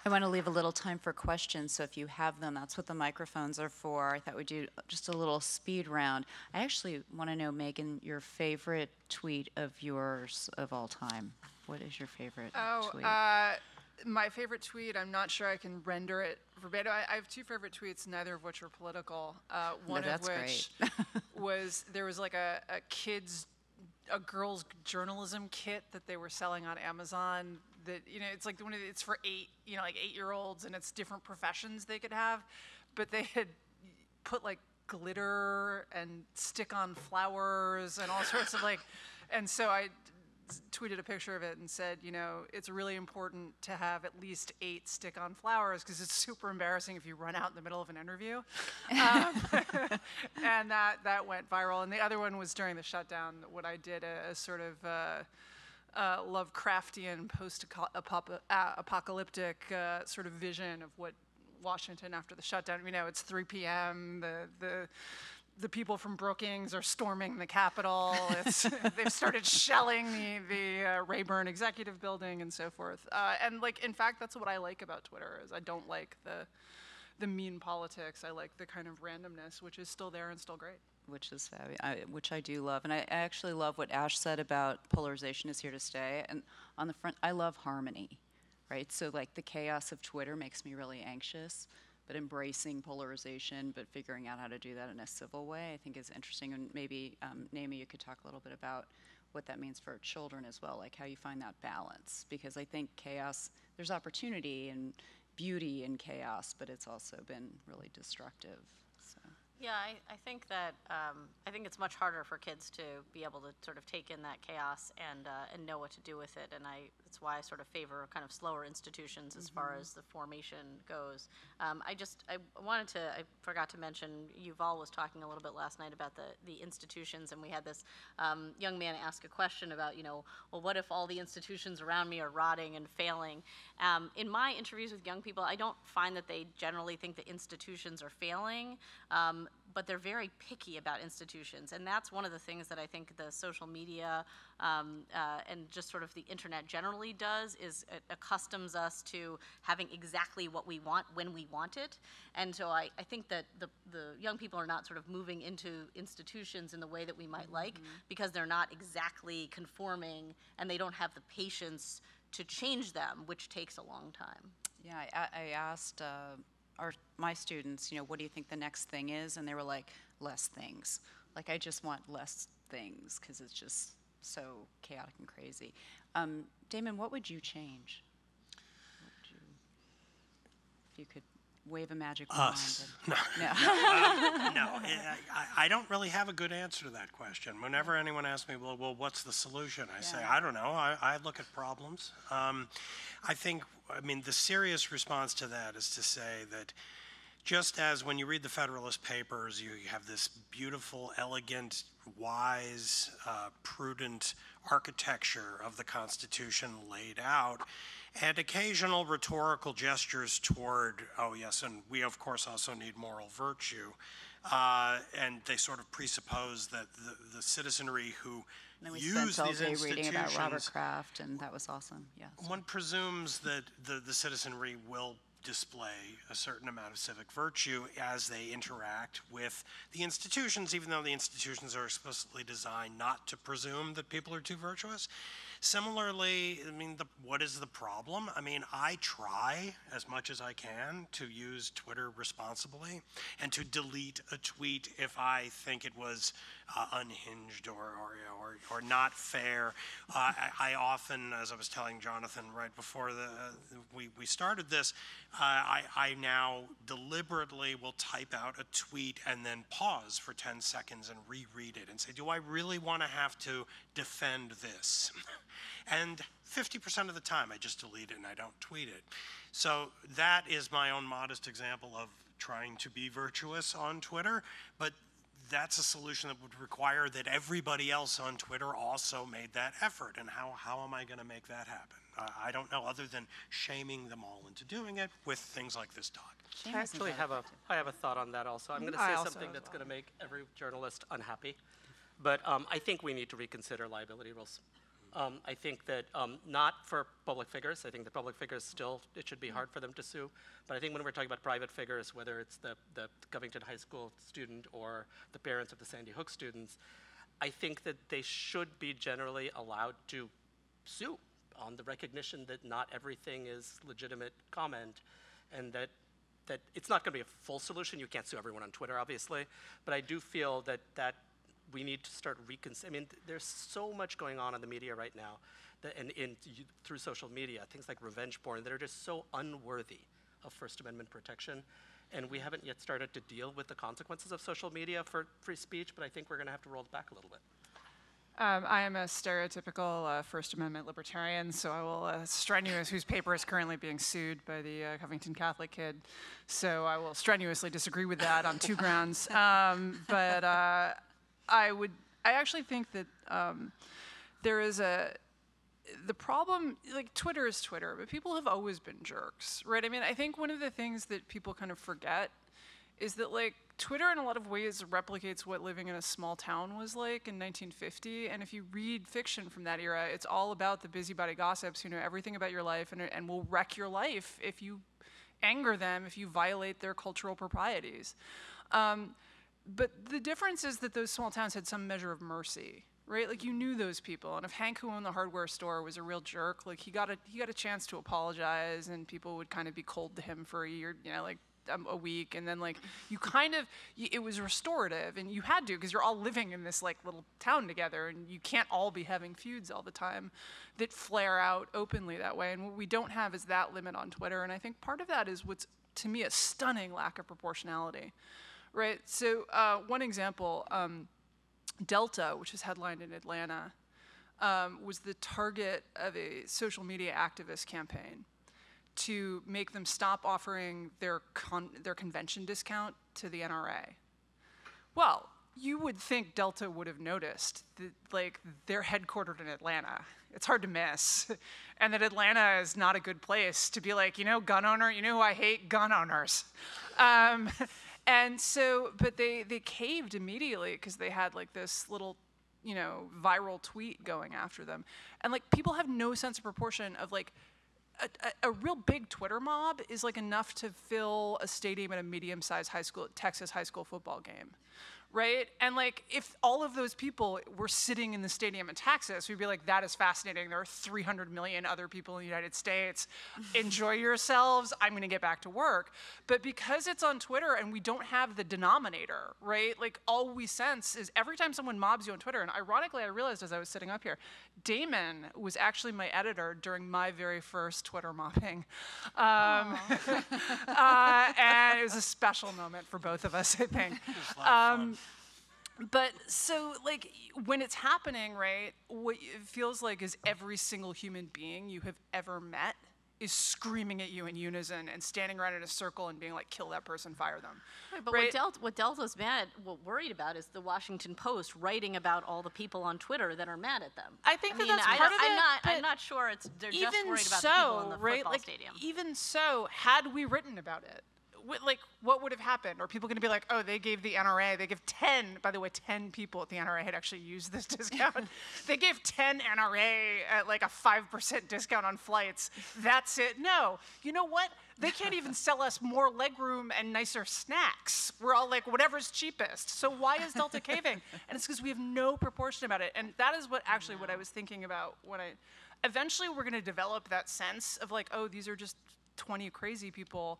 Speaker 2: I want to leave a little time for questions, so if you have them, that's what the microphones are for. I thought we'd do just a little speed round. I actually want to know, Megan, your favorite tweet of yours of all time. What is your favorite tweet?
Speaker 5: My favorite tweet, I'm not sure I can render it verbatim. I have two favorite tweets, neither of which are political. One of which was, there was like a girl's journalism kit that they were selling on Amazon that, it's like it's for 8-year-olds, and it's different professions they could have, but they had put like glitter and stick-on flowers and all sorts of and so I tweeted a picture of it and said, it's really important to have at least 8 stick-on flowers because it's super embarrassing if you run out in the middle of an interview. And that went viral. And the other one was during the shutdown, what I did a sort of Lovecraftian post-apocalyptic sort of vision of what Washington after the shutdown. It's 3 p.m. The people from Brookings are storming the Capitol. They've started shelling the Rayburn Executive Building and so forth. And in fact, that's what I like about Twitter. Is I don't like the mean politics. I like the kind of randomness, which is still there and still great.
Speaker 2: Which I do love, and I actually love what Ash said about polarization is here to stay. And on the front, I love harmony, right? So the chaos of Twitter makes me really anxious. But embracing polarization, but figuring out how to do that in a civil way, I think is interesting. And maybe, Naomi, you could talk a little bit about what that means for children as well, how you find that balance. Because I think chaos, there's opportunity and beauty in chaos, but it's also been really destructive. So.
Speaker 4: Yeah, I think that I think it's much harder for kids to be able to sort of take in that chaos and know what to do with it. And it's why I sort of favor kind of slower institutions as far as the formation goes. I forgot to mention, Yuval was talking a little bit last night about the institutions, and we had this young man ask a question about, well, what if all the institutions around me are rotting and failing? In my interviews with young people, I don't find that they generally think the institutions are failing, but they're very picky about institutions. And that's one of the things that I think the social media and just sort of the internet generally does, is it accustoms us to having exactly what we want when we want it. And so I think that the young people are not sort of moving into institutions in the way that we might like, because they're not exactly conforming and they don't have the patience to change them, which takes a long time.
Speaker 2: Yeah, I asked my students, what do you think the next thing is? And they were like, less things. Like, I just want less things, because it's just so chaotic and crazy. Damon, what would you change? If you could wave a magic wand.
Speaker 3: No. I don't really have a good answer to that question. Whenever anyone asks me, well, what's the solution? I say, I don't know. I look at problems. The serious response to that is to say that just as when you read the Federalist Papers, you have this beautiful, elegant, wise, prudent architecture of the Constitution laid out, and occasional rhetorical gestures toward, oh yes, and we of course also need moral virtue, and they sort of presuppose that the citizenry who use these institutions,
Speaker 2: reading about Robert Kraft, and that was awesome. Yes.
Speaker 3: One presumes that the citizenry will display a certain amount of civic virtue as they interact with the institutions, even though the institutions are explicitly designed not to presume that people are too virtuous. Similarly, what is the problem? I try as much as I can to use Twitter responsibly and to delete a tweet if I think it was unhinged or not fair. I often, as I was telling Jonathan right before we started this, I now deliberately will type out a tweet and then pause for 10 seconds and reread it and say, do I really want to have to defend this? And 50% of the time I just delete it and I don't tweet it. So that is my own modest example of trying to be virtuous on Twitter, but that's a solution that would require that everybody else on Twitter also made that effort. And how am I going to make that happen? I don't know, other than shaming them all into doing it with things like this talk.
Speaker 6: I actually have a thought on that also. I'm going to say something that's going to make every journalist unhappy, but I think we need to reconsider liability rules. I think that not for public figures. I think the public figures still, it should be hard for them to sue. But I think when we're talking about private figures, whether it's the Covington High School student or the parents of the Sandy Hook students, I think that they should be generally allowed to sue on the recognition that not everything is legitimate comment, and that it's not going to be a full solution. You can't sue everyone on Twitter, obviously. But I do feel that we need to start reconsidering. There's so much going on in the media right now, through social media, things like revenge porn that are just so unworthy of First Amendment protection. And we haven't yet started to deal with the consequences of social media for free speech, but I think we're going to have to roll it back a little bit.
Speaker 5: I am a stereotypical First Amendment libertarian, so I will whose paper is currently being sued by the Covington Catholic kid. So I will strenuously disagree with that on two grounds. But I actually think that there is the problem, like Twitter is Twitter, but people have always been jerks, right? I think one of the things that people kind of forget is that Twitter in a lot of ways replicates what living in a small town was like in 1950. And if you read fiction from that era, it's all about the busybody gossips who know everything about your life and will wreck your life if you anger them, if you violate their cultural proprieties. But the difference is that those small towns had some measure of mercy, right? You knew those people, and if Hank, who owned the hardware store, was a real jerk, he got a chance to apologize, and people would kind of be cold to him for a year, a week, and then it was restorative, and you had to, because you're all living in this little town together, and you can't all be having feuds all the time that flare out openly that way. And what we don't have is that limit on Twitter, and I think part of that is what's, to me, a stunning lack of proportionality. Right, so one example, Delta, which is headlined in Atlanta, was the target of a social media activist campaign to make them stop offering their convention discount to the NRA. Well, you would think Delta would have noticed that, like, they're headquartered in Atlanta. It's hard to miss. And that Atlanta is not a good place to be like, you know, gun owner, you know who I hate? Gun owners. And so, but they caved immediately because they had like this little, you know, viral tweet going after them. And like, people have no sense of proportion of like, a real big Twitter mob is like enough to fill a stadium at a medium-sized Texas high school football game, right? And like, if all of those people were sitting in the stadium in Texas, we'd be like, that is fascinating. There are 300 million other people in the United States. Enjoy yourselves. I'm gonna get back to work. But because it's on Twitter and we don't have the denominator, right? Like, all we sense is every time someone mobs you on Twitter, and ironically, I realized as I was sitting up here, Damon was actually my editor during my very first Twitter mobbing. And it was a special moment for both of us, I think. But so, like, when it's happening, right, what it feels like is every single human being you have ever met is screaming at you in unison and standing around in a circle and being like, kill that person, fire them.
Speaker 4: Right, but
Speaker 5: right?
Speaker 4: what Delta's worried about is the Washington Post writing about all the people on Twitter that are mad at them.
Speaker 5: I think that's part of it.
Speaker 4: I'm not sure they're just worried about the people in the football stadium.
Speaker 5: Even so, had we written about it, what would have happened? Are people going to be like, oh, they gave the NRA, they give 10, by the way, 10 people at the NRA had actually used this discount. They gave 10 NRA at like a 5% discount on flights. That's it. No. You know what? They can't even sell us more legroom and nicer snacks. We're all like, whatever's cheapest. So why is Delta caving? And it's because we have no proportion about it. And that is what I was thinking about when eventually we're going to develop that sense of like, oh, these are just 20 crazy people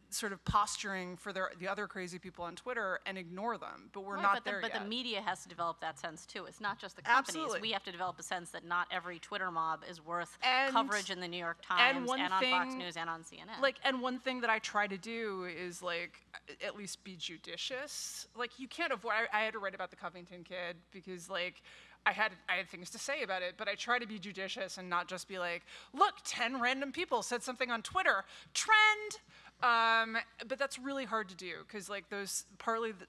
Speaker 5: sort of posturing for the other crazy people on Twitter and ignore them, but we're not there yet.
Speaker 4: But the media has to develop that sense too. It's not just the companies.
Speaker 5: Absolutely.
Speaker 4: We have to develop a sense that not every Twitter mob is worth coverage in the New York Times and on Fox News and on CNN.
Speaker 5: And one thing that I try to do is like at least be judicious. Like, you can't avoid. I had to write about the Covington kid because like I had things to say about it, but I try to be judicious and not just be like, look, 10 random people said something on Twitter, trend. But that's really hard to do because like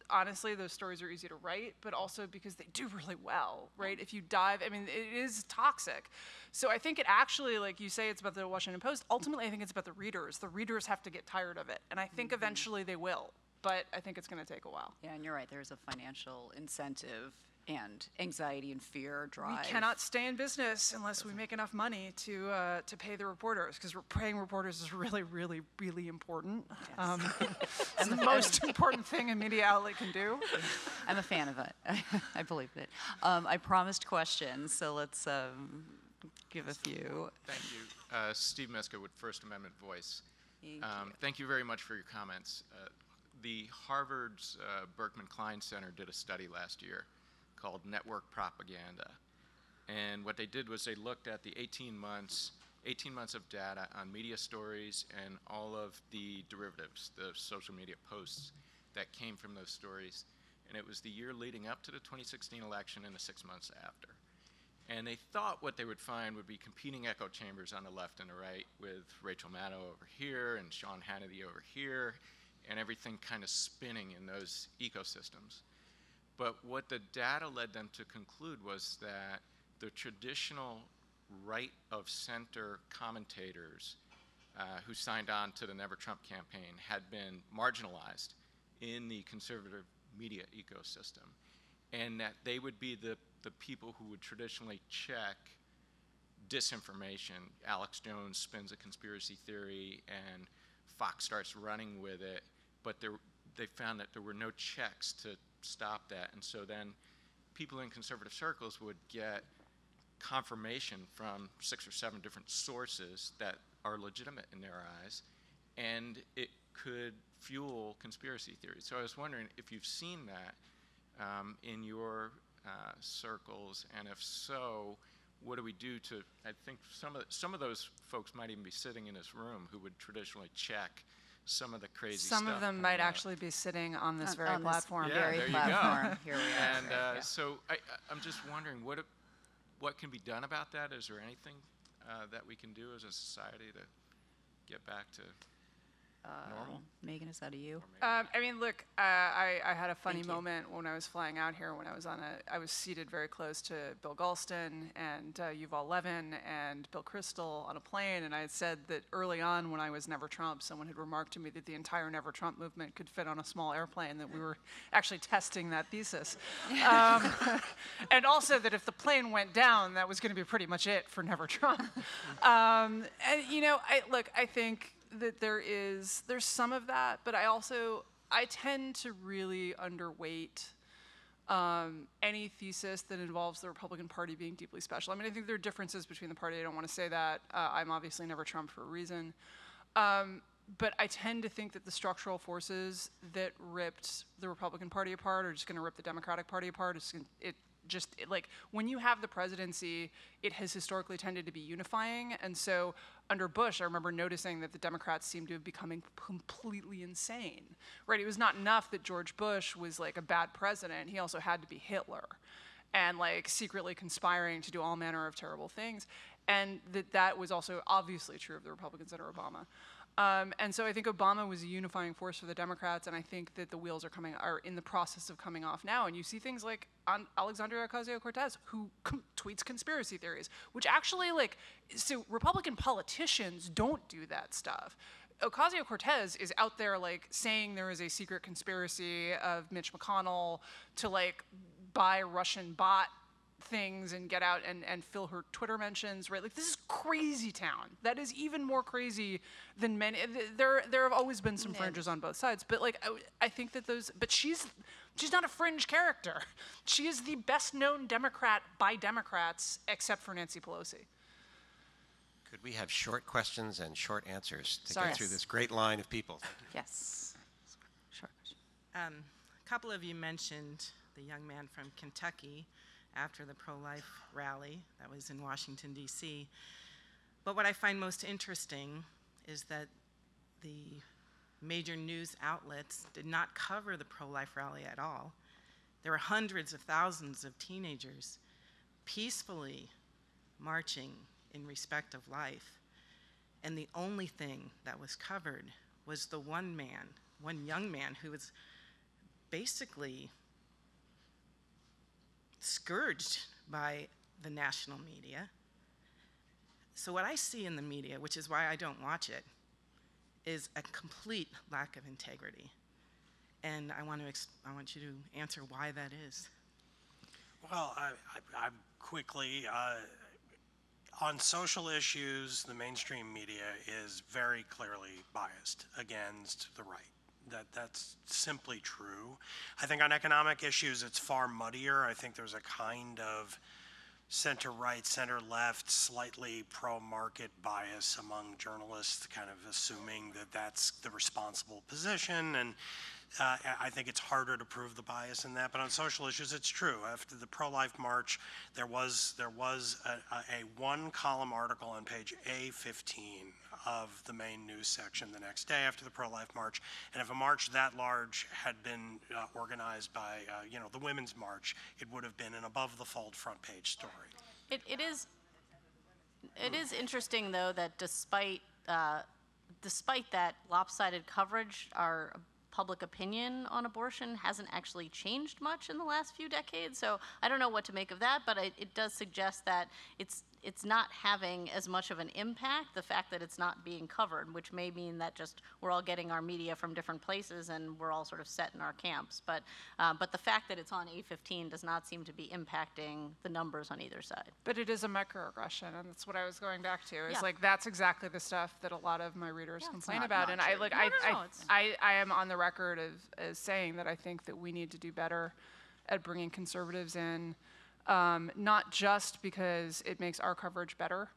Speaker 5: honestly, those stories are easy to write, but also because they do really well, right? If you dive, I mean, it is toxic. So I think it actually, like you say, it's about the Washington Post. Ultimately, I think it's about the readers. The readers have to get tired of it. And I think eventually they will, but I think it's going to take a while.
Speaker 2: Yeah, and you're right. There's a financial incentive and anxiety and fear drive.
Speaker 5: We cannot stay in business unless we make enough money to pay the reporters, because paying reporters is really, really, really important.
Speaker 2: Yes.
Speaker 5: It's the most important thing a media outlet can do.
Speaker 2: I'm a fan of it. I believe it. I promised questions, so let's give a few.
Speaker 7: Thank you. Steve Miska with First Amendment Voice. Thank you very much for your comments. The Harvard's Berkman Klein Center did a study last year called Network Propaganda. And what they did was they looked at the 18 months of data on media stories and all of the derivatives, the social media posts that came from those stories. And it was the year leading up to the 2016 election and the 6 months after. And they thought what they would find would be competing echo chambers on the left and the right, with Rachel Maddow over here and Sean Hannity over here, and everything kind of spinning in those ecosystems. But what the data led them to conclude was that the traditional right-of-center commentators who signed on to the Never Trump campaign had been marginalized in the conservative media ecosystem, and that they would be the people who would traditionally check disinformation. Alex Jones spins a conspiracy theory and Fox starts running with it, but they found that there were no checks to stop that. And so then people in conservative circles would get confirmation from 6 or 7 different sources that are legitimate in their eyes, and it could fuel conspiracy theories. So I was wondering if you've seen that in your circles, and if so, what do we do to, I think some of those folks might even be sitting in this room who would traditionally check some of the crazy stuff.
Speaker 5: Some of them might actually be sitting on this very platform.
Speaker 7: Yeah, there you go.
Speaker 2: Here we are.
Speaker 7: And so I'm just wondering, what can be done about that? Is there anything that we can do as a society to get back to normal?
Speaker 2: Megan, is that a you?
Speaker 5: I mean, look, I had a funny
Speaker 2: Thank you.
Speaker 5: moment when I was flying out here. When I was seated very close to Bill Galston and Yuval Levin and Bill Kristol on a plane, and I had said that early on when I was Never Trump, someone had remarked to me that the entire Never Trump movement could fit on a small airplane, that we were actually testing that thesis. And also that if the plane went down, that was going to be pretty much it for Never Trump. And, you know, I think that there's some of that, but I tend to really underweight any thesis that involves the Republican Party being deeply special. I mean, I think there are differences between the party. I don't want to say that. I'm obviously Never Trump for a reason. But I tend to think that the structural forces that ripped the Republican Party apart are just going to rip the Democratic Party apart. Like, when you have the presidency, it has historically tended to be unifying. And so under Bush, I remember noticing that the Democrats seemed to have becoming completely insane, right? It was not enough that George Bush was like a bad president. He also had to be Hitler and like secretly conspiring to do all manner of terrible things. And that was also obviously true of the Republicans under Obama. And so I think Obama was a unifying force for the Democrats, and I think that the wheels are in the process of coming off now. And you see things like Alexandria Ocasio-Cortez, who tweets conspiracy theories, which actually, like, so Republican politicians don't do that stuff. Ocasio-Cortez is out there, like, saying there is a secret conspiracy of Mitch McConnell to, like, buy Russian bot things and get out and fill her Twitter mentions, right? Like, this is crazy town. That is even more crazy than many. There have always been some fringes on both sides, but like I think that but she's not a fringe character. She is the best known Democrat by Democrats, except for Nancy Pelosi.
Speaker 1: Could we have short questions and short answers to
Speaker 2: Sorry.
Speaker 1: get through this great line of people?
Speaker 2: Yes. Sure.
Speaker 8: A couple of you mentioned the young man from Kentucky after the pro-life rally that was in Washington, D.C. But what I find most interesting is that the major news outlets did not cover the pro-life rally at all. There were hundreds of thousands of teenagers peacefully marching in respect of life, and the only thing that was covered was the one young man who was basically scourged by the national media. So what I see in the media, which is why I don't watch it, is a complete lack of integrity. And I want you to answer why that is.
Speaker 3: Well, I'm quickly, on social issues, the mainstream media is very clearly biased against the right. That's simply true. I think on economic issues, it's far muddier. I think there's a kind of center-right, center-left, slightly pro-market bias among journalists, kind of assuming that that's the responsible position. And I think it's harder to prove the bias in that. But on social issues, it's true. After the pro-life march, there was a one-column article on page A15 of the main news section the next day after the pro-life march. And if a march that large had been organized by, the Women's March, it would have been an above-the-fold front page story.
Speaker 4: It is interesting, though, that despite that lopsided coverage, our public opinion on abortion hasn't actually changed much in the last few decades. So I don't know what to make of that, but it does suggest that it's not having as much of an impact, the fact that it's not being covered, which may mean that just we're all getting our media from different places and we're all sort of set in our camps. But the fact that it's on A15 does not seem to be impacting the numbers on either side.
Speaker 5: But it is a microaggression, and that's what I was going back to. Is
Speaker 4: Yeah.
Speaker 5: like that's exactly the stuff that a lot of my readers
Speaker 4: Yeah, it's
Speaker 5: complain
Speaker 4: not
Speaker 5: about. And
Speaker 4: true.
Speaker 5: I am on the record as saying that I think that we need to do better at bringing conservatives in. Not just because it makes our coverage better,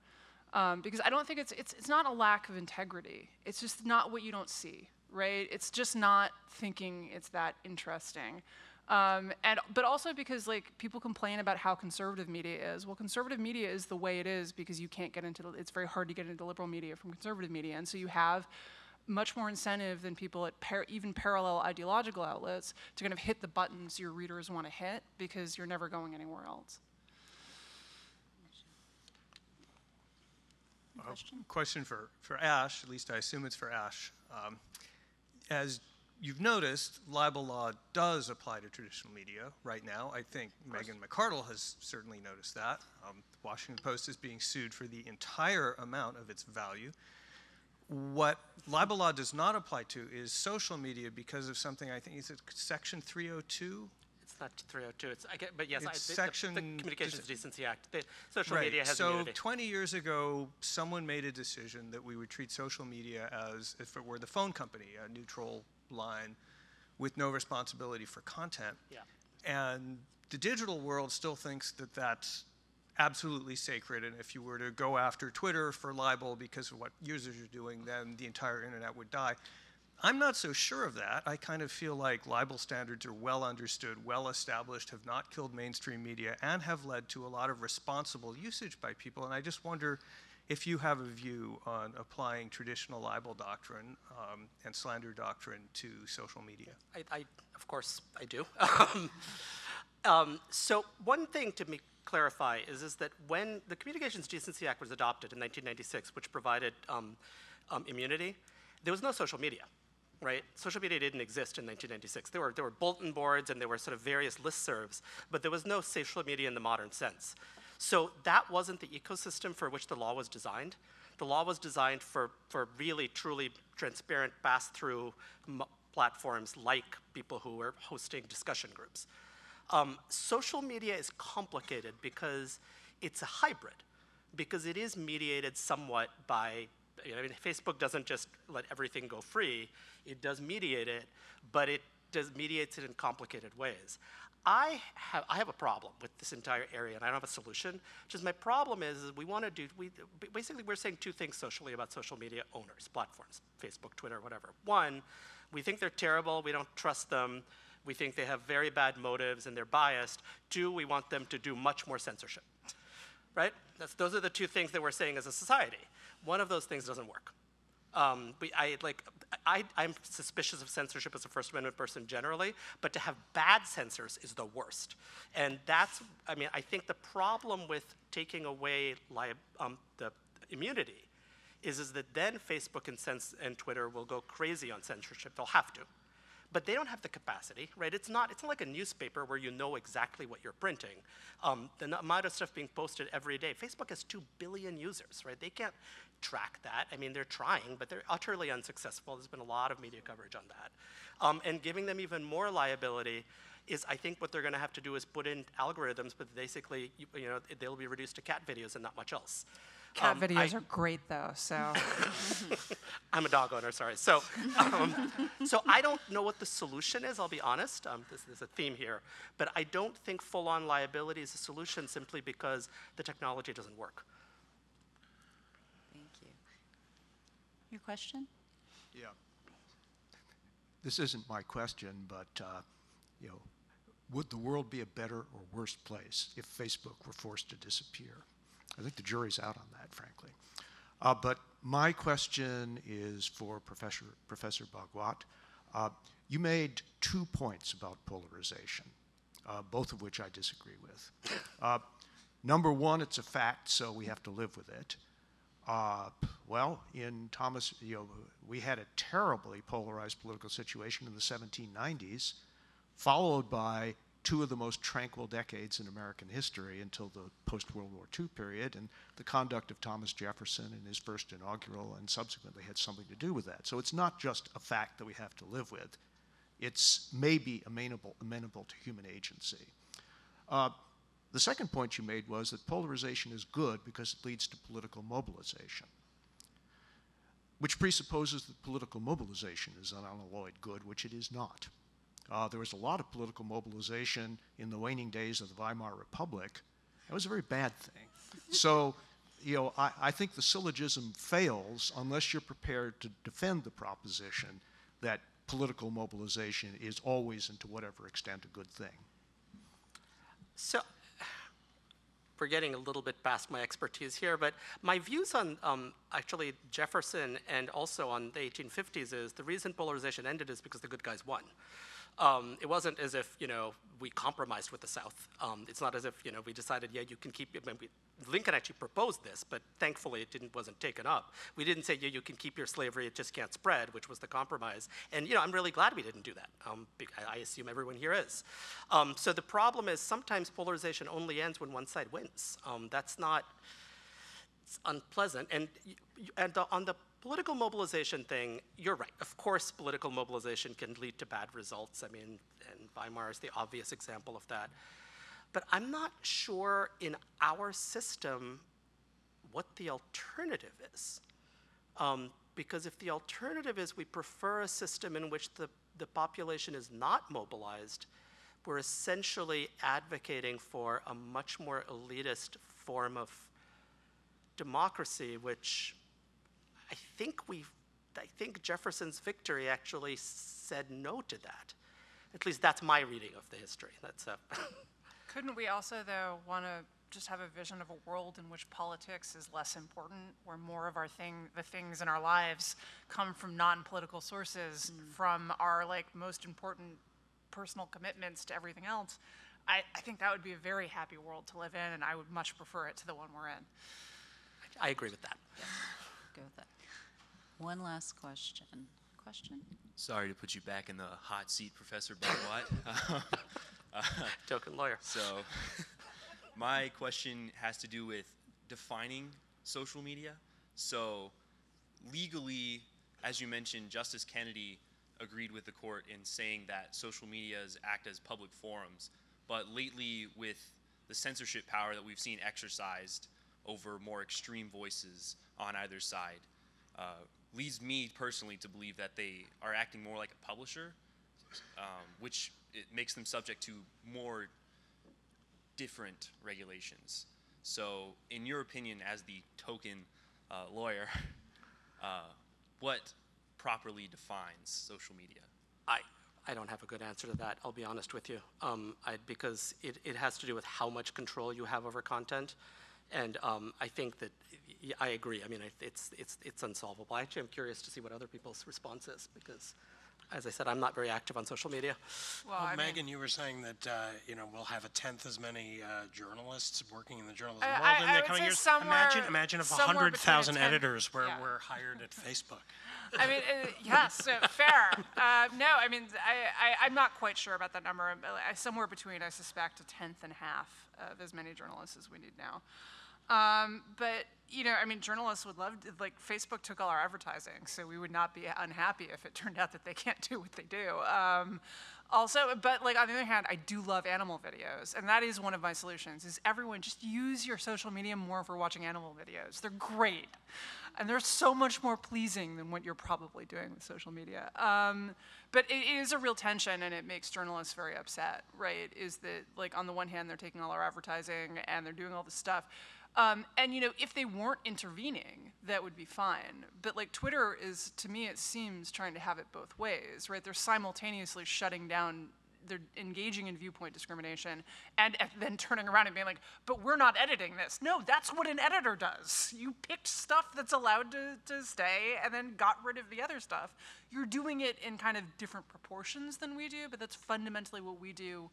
Speaker 5: because I don't think it's not a lack of integrity. It's just not what you don't see, right? It's just not thinking it's that interesting. But also because like people complain about how conservative media is. Well, conservative media is the way it is because you can't get into it's very hard to get into liberal media from conservative media, and so you have much more incentive than people at even parallel ideological outlets to kind of hit the buttons your readers want to hit because you're never going anywhere else.
Speaker 9: Question for Ash, at least I assume it's for Ash. As you've noticed, libel law does apply to traditional media right now. I think Megan McArdle has certainly noticed that. The Washington Post is being sued for the entire amount of its value. What libel law does not apply to is social media because of something, I think, is it Section 302?
Speaker 6: It's not 302. But yes,
Speaker 9: Section
Speaker 6: the Communications Decency Act. The social
Speaker 9: right.
Speaker 6: media has
Speaker 9: so
Speaker 6: immunity.
Speaker 9: 20 years ago, someone made a decision that we would treat social media as if it were the phone company, a neutral line with no responsibility for content.
Speaker 6: Yeah.
Speaker 9: And the digital world still thinks that that's absolutely sacred, and if you were to go after Twitter for libel because of what users are doing, then the entire internet would die. I'm not so sure of that. I kind of feel like libel standards are well understood, well established, have not killed mainstream media, and have led to a lot of responsible usage by people. And I just wonder if you have a view on applying traditional libel doctrine and slander doctrine to social media.
Speaker 6: Of course, I do. So one thing to clarify is that when the Communications Decency Act was adopted in 1996, which provided immunity, there was no social media, right? Social media didn't exist in 1996. There were bulletin boards and there were sort of various listservs, but there was no social media in the modern sense. So that wasn't the ecosystem for which the law was designed. The law was designed for really, truly transparent pass-through platforms like people who were hosting discussion groups. Social media is complicated because it's a hybrid, because it is mediated somewhat by, Facebook doesn't just let everything go free. It does mediate it, but it mediates it in complicated ways. I have a problem with this entire area, and I don't have a solution. Just my problem is we want to basically we're saying two things socially about social media owners, platforms, Facebook, Twitter, whatever. One, we think they're terrible, we don't trust them, we think they have very bad motives and they're biased. Two, we want them to do much more censorship, right? Those are the two things that we're saying as a society. One of those things doesn't work. I'm suspicious of censorship as a First Amendment person generally, but to have bad censors is the worst. And I think the problem with taking away the immunity is that then Facebook and Twitter will go crazy on censorship. They'll have to. But they don't have the capacity, right? It's not like a newspaper where you know exactly what you're printing. The amount of stuff being posted every day. Facebook has 2 billion users, right? They can't track that. They're trying, but they're utterly unsuccessful. There's been a lot of media coverage on that. And giving them even more liability is, I think what they're gonna have to do is put in algorithms, but basically, they'll be reduced to cat videos and not much else.
Speaker 5: Cat videos are great, though, so.
Speaker 6: I'm a dog owner, sorry. So I don't know what the solution is, I'll be honest. There's a theme here. But I don't think full-on liability is a solution simply because the technology doesn't work.
Speaker 2: Thank you. Your question?
Speaker 10: Yeah. This isn't my question, but would the world be a better or worse place if Facebook were forced to disappear? I think the jury's out on that, frankly. But my question is for Professor Bhagwat. You made 2 points about polarization, both of which I disagree with. Number one, it's a fact, so we have to live with it. Well, in Thomas, we had a terribly polarized political situation in the 1790s, followed by 2 of the most tranquil decades in American history until the post-World War II period, and the conduct of Thomas Jefferson in his first inaugural and subsequently had something to do with that. So it's not just a fact that we have to live with. It's maybe amenable to human agency. The second point you made was that polarization is good because it leads to political mobilization, which presupposes that political mobilization is an unalloyed good, which it is not. There was a lot of political mobilization in the waning days of the Weimar Republic. That was a very bad thing. So, I think the syllogism fails unless you're prepared to defend the proposition that political mobilization is always and to whatever extent a good thing.
Speaker 6: So, we're getting a little bit past my expertise here, but my views on actually Jefferson and also on the 1850s is the reason polarization ended is because the good guys won. It wasn't as if, we compromised with the South. It's not as if, we decided, yeah, you can keep it. Lincoln actually proposed this, but thankfully it wasn't taken up. We didn't say, yeah, you can keep your slavery, it just can't spread, which was the compromise. And, I'm really glad we didn't do that. I assume everyone here is. So the problem is sometimes polarization only ends when one side wins. That's not, it's unpleasant. And on the political mobilization thing, you're right. Of course, political mobilization can lead to bad results. I mean, and Weimar is the obvious example of that. But I'm not sure in our system what the alternative is. Because if the alternative is we prefer a system in which the population is not mobilized, we're essentially advocating for a much more elitist form of democracy, which I think Jefferson's victory actually said no to that. At least that's my reading of the history. That's
Speaker 5: Couldn't we also, though, want to just have a vision of a world in which politics is less important, where more of the things in our lives come from non-political sources, from our most important personal commitments to everything else? I think that would be a very happy world to live in, and I would much prefer it to the one we're in.
Speaker 6: I agree with that.
Speaker 2: Yes. Go with that. One last question.
Speaker 11: Sorry to put you back in the hot seat, Professor Bhagwat.
Speaker 6: Token lawyer.
Speaker 11: So my question has to do with defining social media. So legally, as you mentioned, Justice Kennedy agreed with the court in saying that social medias act as public forums. But lately, with the censorship power that we've seen exercised over more extreme voices on either side, leads me personally to believe that they are acting more like a publisher, which it makes them subject to more different regulations. So in your opinion, as the token lawyer, what properly defines social media?
Speaker 6: I don't have a good answer to that, I'll be honest with you, because it has to do with how much control you have over content. And I think that, I agree. I mean, it's unsolvable. Actually, I'm curious to see what other people's response is, because, as I said, I'm not very active on social media.
Speaker 3: Well, Megan, you were saying that we'll have 1/10 as many journalists working in the journalism world in the coming years. Imagine if 100,000 editors were hired at Facebook.
Speaker 5: I mean, yes, fair. No, I mean, I'm not quite sure about that number. Somewhere between, I suspect, 1/10 and half of as many journalists as we need now. But, I mean, journalists would love to, Facebook took all our advertising, so we would not be unhappy if it turned out that they can't do what they do. Also, but on the other hand, I do love animal videos, and that is one of my solutions, is everyone just use your social media more for watching animal videos. They're great, and they're so much more pleasing than what you're probably doing with social media. But it is a real tension, and it makes journalists very upset, right, is that, on the one hand, they're taking all our advertising, and they're doing all this stuff. And, if they weren't intervening, that would be fine. But, Twitter is, to me, it seems, trying to have it both ways, right? They're simultaneously shutting down, they're engaging in viewpoint discrimination, and then turning around and being like, but we're not editing this. No, that's what an editor does. You picked stuff that's allowed to stay and then got rid of the other stuff. You're doing it in kind of different proportions than we do, but that's fundamentally what we do.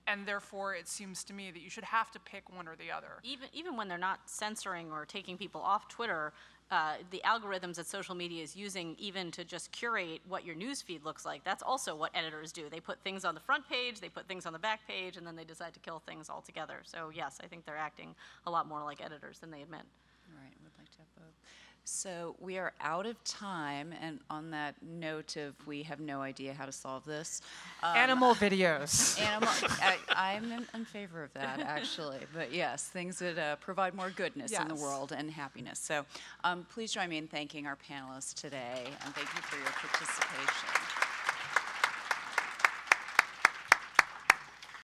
Speaker 5: And therefore, it seems to me that you should have to pick one or the other.
Speaker 4: Even when they're not censoring or taking people off Twitter, the algorithms that social media is using even to just curate what your news feed looks like, that's also what editors do. They put things on the front page, they put things on the back page, and then they decide to kill things altogether. So yes, I think they're acting a lot more like editors than they admit.
Speaker 2: All right, we'd like to have both. So we are out of time, and on that note of we have no idea how to solve this.
Speaker 5: Animal videos.
Speaker 2: I'm in favor of that, actually. But yes, things that provide more goodness in the world and happiness. So please join me in thanking our panelists today, and thank you for your participation.